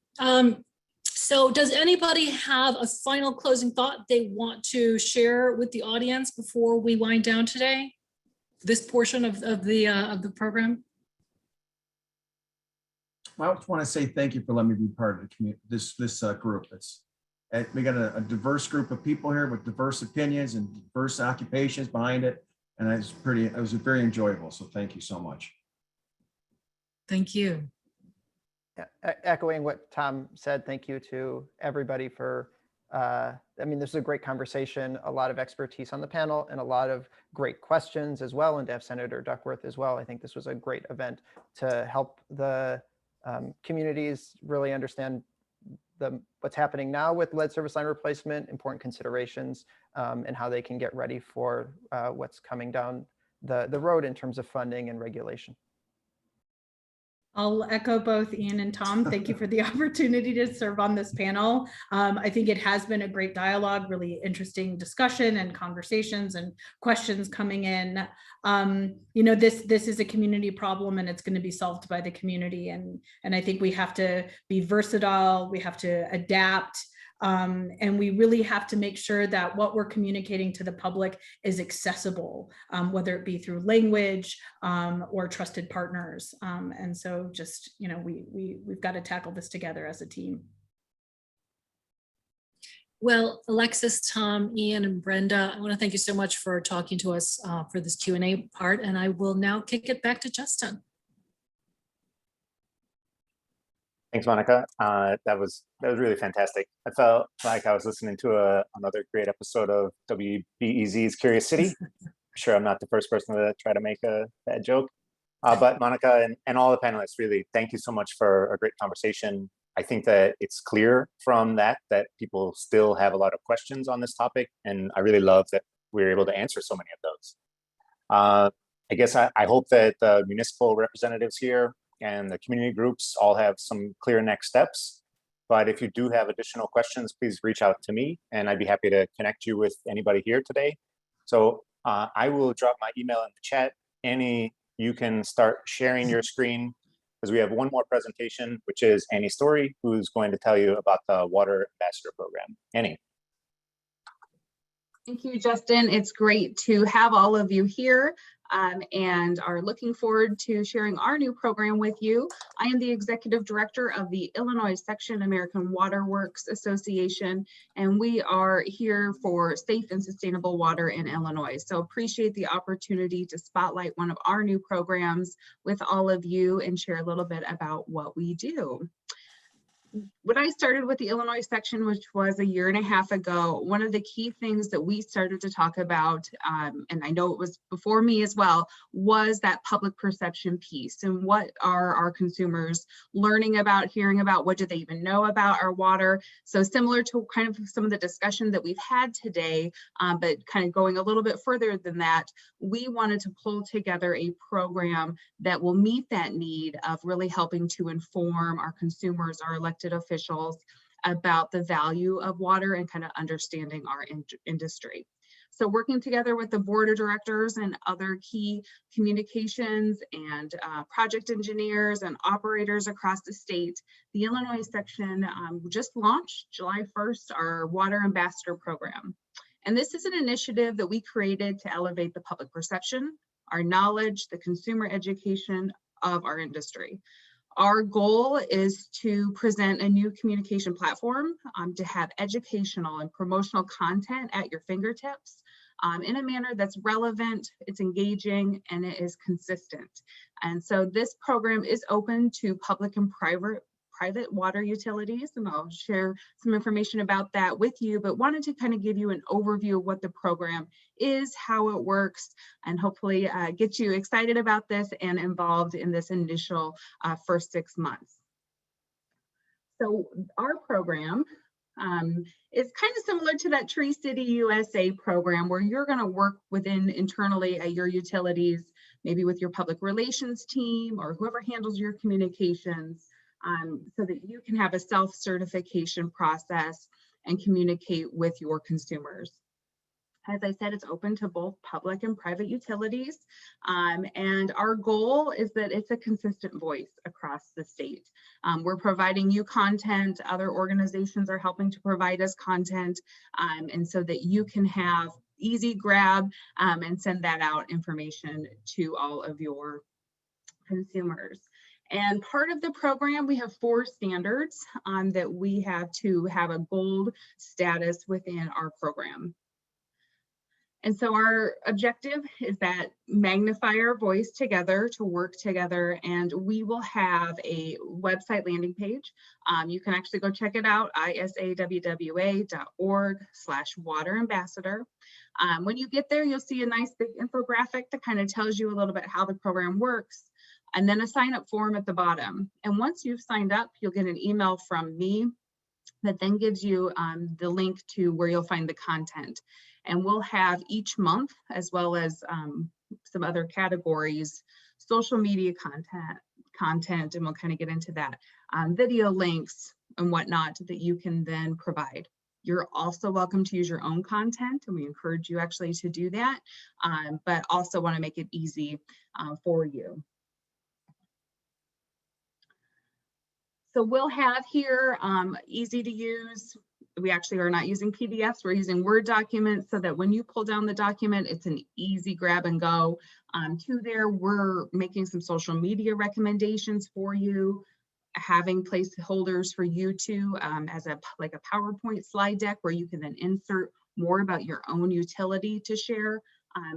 So does anybody have a final closing thought they want to share with the audience before we wind down today, this portion of the program? I just want to say thank you for letting me be part of the community, this group. We got a diverse group of people here with diverse opinions and diverse occupations behind it, and it was very enjoyable. So thank you so much. Thank you. Yeah, echoing what Tom said, thank you to everybody for, I mean, this is a great conversation, a lot of expertise on the panel and a lot of great questions as well, and to have Senator Duckworth as well. I think this was a great event to help the communities really understand what's happening now with lead service line replacement, important considerations, and how they can get ready for what's coming down the road in terms of funding and regulation. I'll echo both Ian and Tom. Thank you for the opportunity to serve on this panel. I think it has been a great dialogue, really interesting discussion and conversations and questions coming in. This is a community problem, and it's going to be solved by the community. And I think we have to be versatile. We have to adapt. And we really have to make sure that what we're communicating to the public is accessible, whether it be through language or trusted partners. And so just, we've got to tackle this together as a team. Well, Alexis, Tom, Ian, and Brenda, I want to thank you so much for talking to us for this Q&A part, and I will now kick it back to Justin. Thanks, Monica. That was really fantastic. I felt like I was listening to another great episode of WBEZ's Curious City. I'm sure I'm not the first person to try to make a bad joke. But Monica and all the panelists, really, thank you so much for a great conversation. I think that it's clear from that people still have a lot of questions on this topic, and I really love that we're able to answer so many of those. I guess I hope that the municipal representatives here and the community groups all have some clear next steps. But if you do have additional questions, please reach out to me, and I'd be happy to connect you with anybody here today. So I will drop my email in the chat. Annie, you can start sharing your screen, because we have one more presentation, which is Annie Story, who's going to tell you about the Water Ambassador Program. Annie. Thank you, Justin. It's great to have all of you here and are looking forward to sharing our new program with you. I am the Executive Director of the Illinois Section American Water Works Association, and we are here for safe and sustainable water in Illinois. So appreciate the opportunity to spotlight one of our new programs with all of you and share a little bit about what we do. When I started with the Illinois section, which was a year and a half ago, one of the key things that we started to talk about, and I know it was before me as well, was that public perception piece. And what are our consumers learning about, hearing about? What do they even know about our water? So similar to kind of some of the discussion that we've had today, but kind of going a little bit further than that, we wanted to pull together a program that will meet that need of really helping to inform our consumers, our elected officials about the value of water and kind of understanding our industry. So working together with the board of directors and other key communications and project engineers and operators across the state, the Illinois section just launched July 1st, our Water Ambassador Program. And this is an initiative that we created to elevate the public perception, our knowledge, the consumer education of our industry. Our goal is to present a new communication platform to have educational and promotional content at your fingertips in a manner that's relevant, it's engaging, and it is consistent. And so this program is open to public and private water utilities, and I'll share some information about that with you, but wanted to kind of give you an overview of what the program is, how it works, and hopefully get you excited about this and involved in this initial first 6 months. So our program is kind of similar to that Tree City USA program, where you're going to work within internally at your utilities, maybe with your public relations team or whoever handles your communications, so that you can have a self-certification process and communicate with your consumers. As I said, it's open to both public and private utilities. And our goal is that it's a consistent voice across the state. We're providing you content, other organizations are helping to provide us content, and so that you can have easy grab and send that out information to all of your consumers. And part of the program, we have 4 standards that we have to have a gold status within our program. And so our objective is that magnify our voice together to work together, and we will have a website landing page. You can actually go check it out, isawwa.org/waterambassador. When you get there, you'll see a nice big infographic that kind of tells you a little bit how the program works, and then a sign up form at the bottom. And once you've signed up, you'll get an email from me that then gives you the link to where you'll find the content. And we'll have each month, as well as some other categories, social media content, and we'll kind of get into that, video links and whatnot that you can then provide. You're also welcome to use your own content, and we encourage you actually to do that, but also want to make it easy for you. So we'll have here easy to use. We actually are not using PDFs, we're using Word documents so that when you pull down the document, it's an easy grab and go to there. We're making some social media recommendations for you, having placeholders for you to as like a PowerPoint slide deck where you can then insert more about your own utility to share,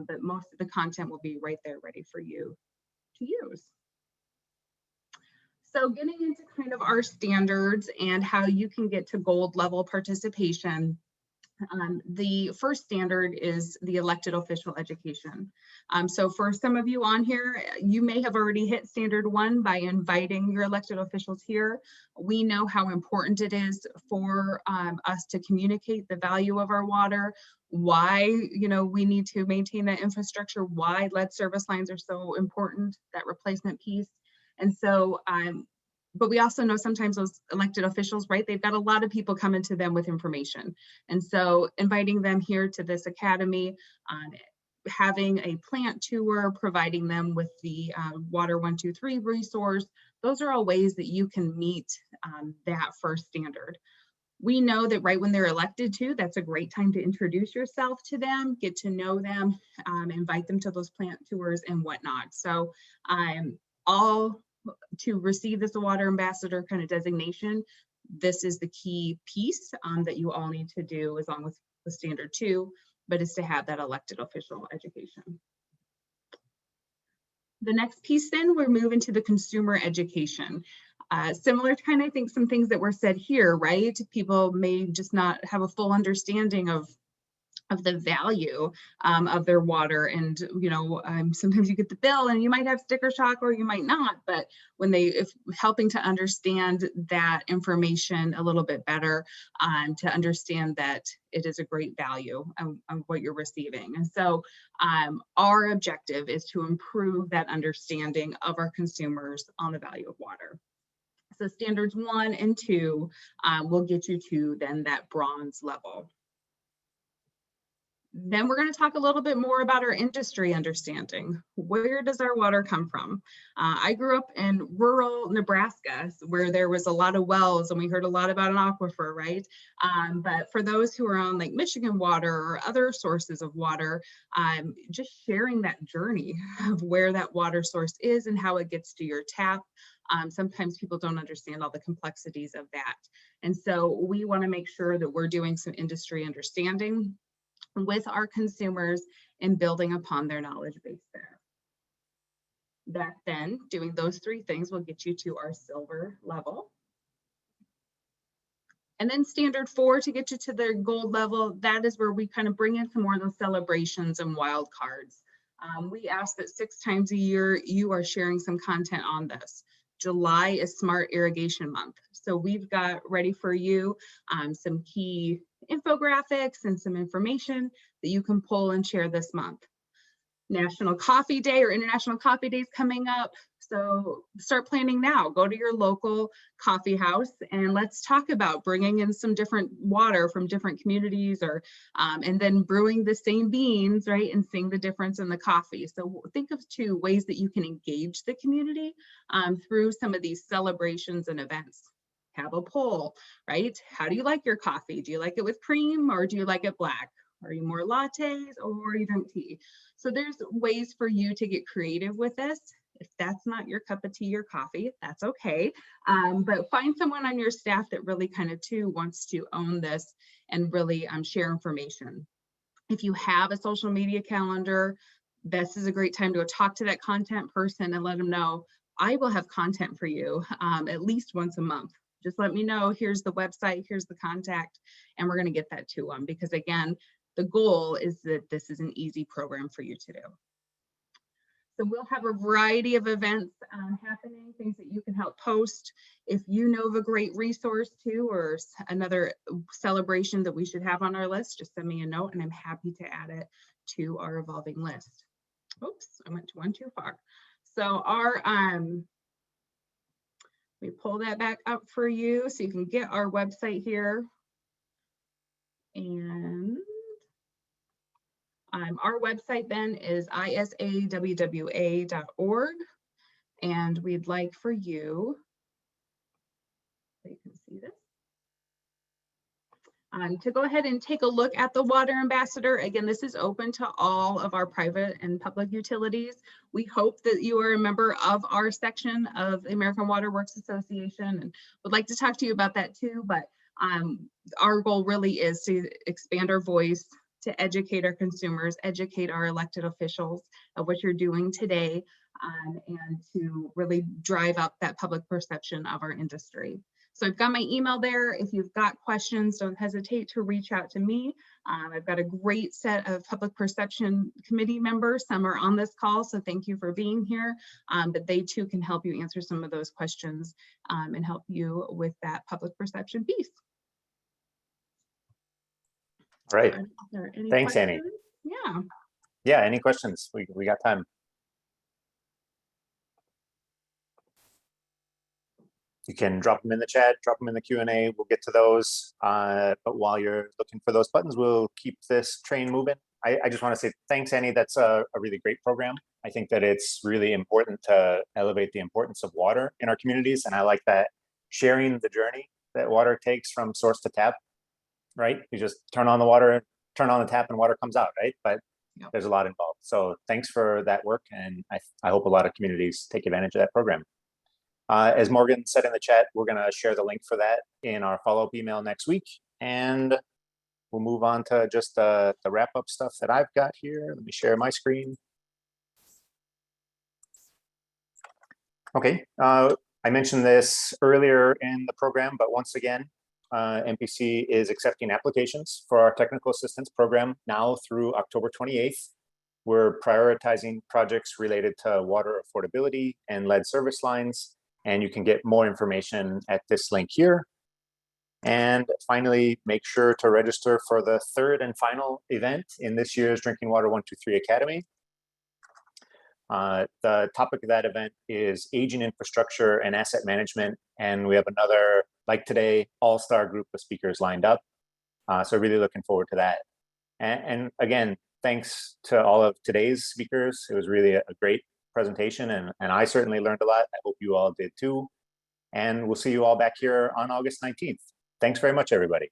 but most of the content will be right there ready for you to use. So getting into kind of our standards and how you can get to gold level participation. The first standard is the elected official education. So for some of you on here, you may have already hit standard 1 by inviting your elected officials here. We know how important it is for us to communicate the value of our water, why we need to maintain that infrastructure, why lead service lines are so important, that replacement piece. And so, but we also know sometimes those elected officials, right, they've got a lot of people coming to them with information. And so inviting them here to this academy, having a plant tour, providing them with the Water 123 resource, those are all ways that you can meet that first standard. We know that right when they're elected too, that's a great time to introduce yourself to them, get to know them, invite them to those plant tours and whatnot. So all to receive this water ambassador kind of designation, this is the key piece that you all need to do as long as the standard 2, but is to have that elected official education. The next piece then, we're moving to the consumer education. Similar to kind of, I think, some things that were said here, right? People may just not have a full understanding of the value of their water. And, sometimes you get the bill and you might have sticker shock or you might not, but when helping to understand that information a little bit better, to understand that it is a great value of what you're receiving. And so our objective is to improve that understanding of our consumers on the value of water. So standards 1 and 2 will get you to then that bronze level. Then we're going to talk a little bit more about our industry understanding. Where does our water come from? I grew up in rural Nebraska where there was a lot of wells and we heard a lot about an aquifer, right? But for those who are on like Michigan water or other sources of water, just sharing that journey of where that water source is and how it gets to your tap. Sometimes people don't understand all the complexities of that. And so we want to make sure that we're doing some industry understanding with our consumers and building upon their knowledge base there. That then, doing those 3 things will get you to our silver level. And then standard 4 to get you to the gold level, that is where we kind of bring in some more of those celebrations and wild cards. We ask that 6 times a year you are sharing some content on this. July is Smart Irrigation Month. So we've got ready for you some key infographics and some information that you can pull and share this month. National Coffee Day or International Coffee Day is coming up. So start planning now. Go to your local coffee house and let's talk about bringing in some different water from different communities or and then brewing the same beans, right? And seeing the difference in the coffee. So think of 2 ways that you can engage the community through some of these celebrations and events. Have a poll, right? How do you like your coffee? Do you like it with cream or do you like it black? Are you more lattes or you drink tea? So there's ways for you to get creative with this. If that's not your cup of tea or coffee, that's okay. But find someone on your staff that really kind of too wants to own this and really share information. If you have a social media calendar, this is a great time to go talk to that content person and let them know, I will have content for you at least once a month. Just let me know, here's the website, here's the contact, and we're going to get that to them. Because again, the goal is that this is an easy program for you to do. So we'll have a variety of events happening, things that you can help post. If you know of a great resource too, or another celebration that we should have on our list, just send me a note and I'm happy to add it to our evolving list. Oops, I went to one too far. So our, let me pull that back up for you so you can get our website here. And our website then is isawwa.org. And we'd like for you, so you can see this, to go ahead and take a look at the Water Ambassador. Again, this is open to all of our private and public utilities. We hope that you are a member of our section of the American Water Works Association and would like to talk to you about that too. But our goal really is to expand our voice, to educate our consumers, educate our elected officials of what you're doing today, and to really drive up that public perception of our industry. So I've got my email there. If you've got questions, don't hesitate to reach out to me. I've got a great set of public perception committee members. Some are on this call, so thank you for being here. But they too can help you answer some of those questions and help you with that public perception piece. Right. Are there any Thanks, Annie. questions? Yeah. Yeah, any questions? We got time. You can drop them in the chat, drop them in the Q&A. We'll get to those. But while you're looking for those buttons, we'll keep this train moving. I just want to say thanks, Annie. That's a really great program. I think that it's really important to elevate the importance of water in our communities. And I like that sharing the journey that water takes from source to tap, right? You just turn on the water, turn on the tap and water comes out, right? But Yep. There's a lot involved. So thanks for that work. And I hope a lot of communities take advantage of that program. As Morgan said in the chat, we're going to share the link for that in our follow-up email next week. And we'll move on to just the wrap-up stuff that I've got here. Let me share my screen. Okay, I mentioned this earlier in the program, but once again, MPC is accepting applications for our technical assistance program now through October 28th. We're prioritizing projects related to water affordability and lead service lines, and you can get more information at this link here. And finally, make sure to register for the third and final event in this year's Drinking Water 123 Academy. The topic of that event is aging infrastructure and asset management. And we have another, like today, all-star group of speakers lined up. So really looking forward to that. And again, thanks to all of today's speakers. It was really a great presentation and I certainly learned a lot. I hope you all did too. And we'll see you all back here on August 19th. Thanks very much, everybody.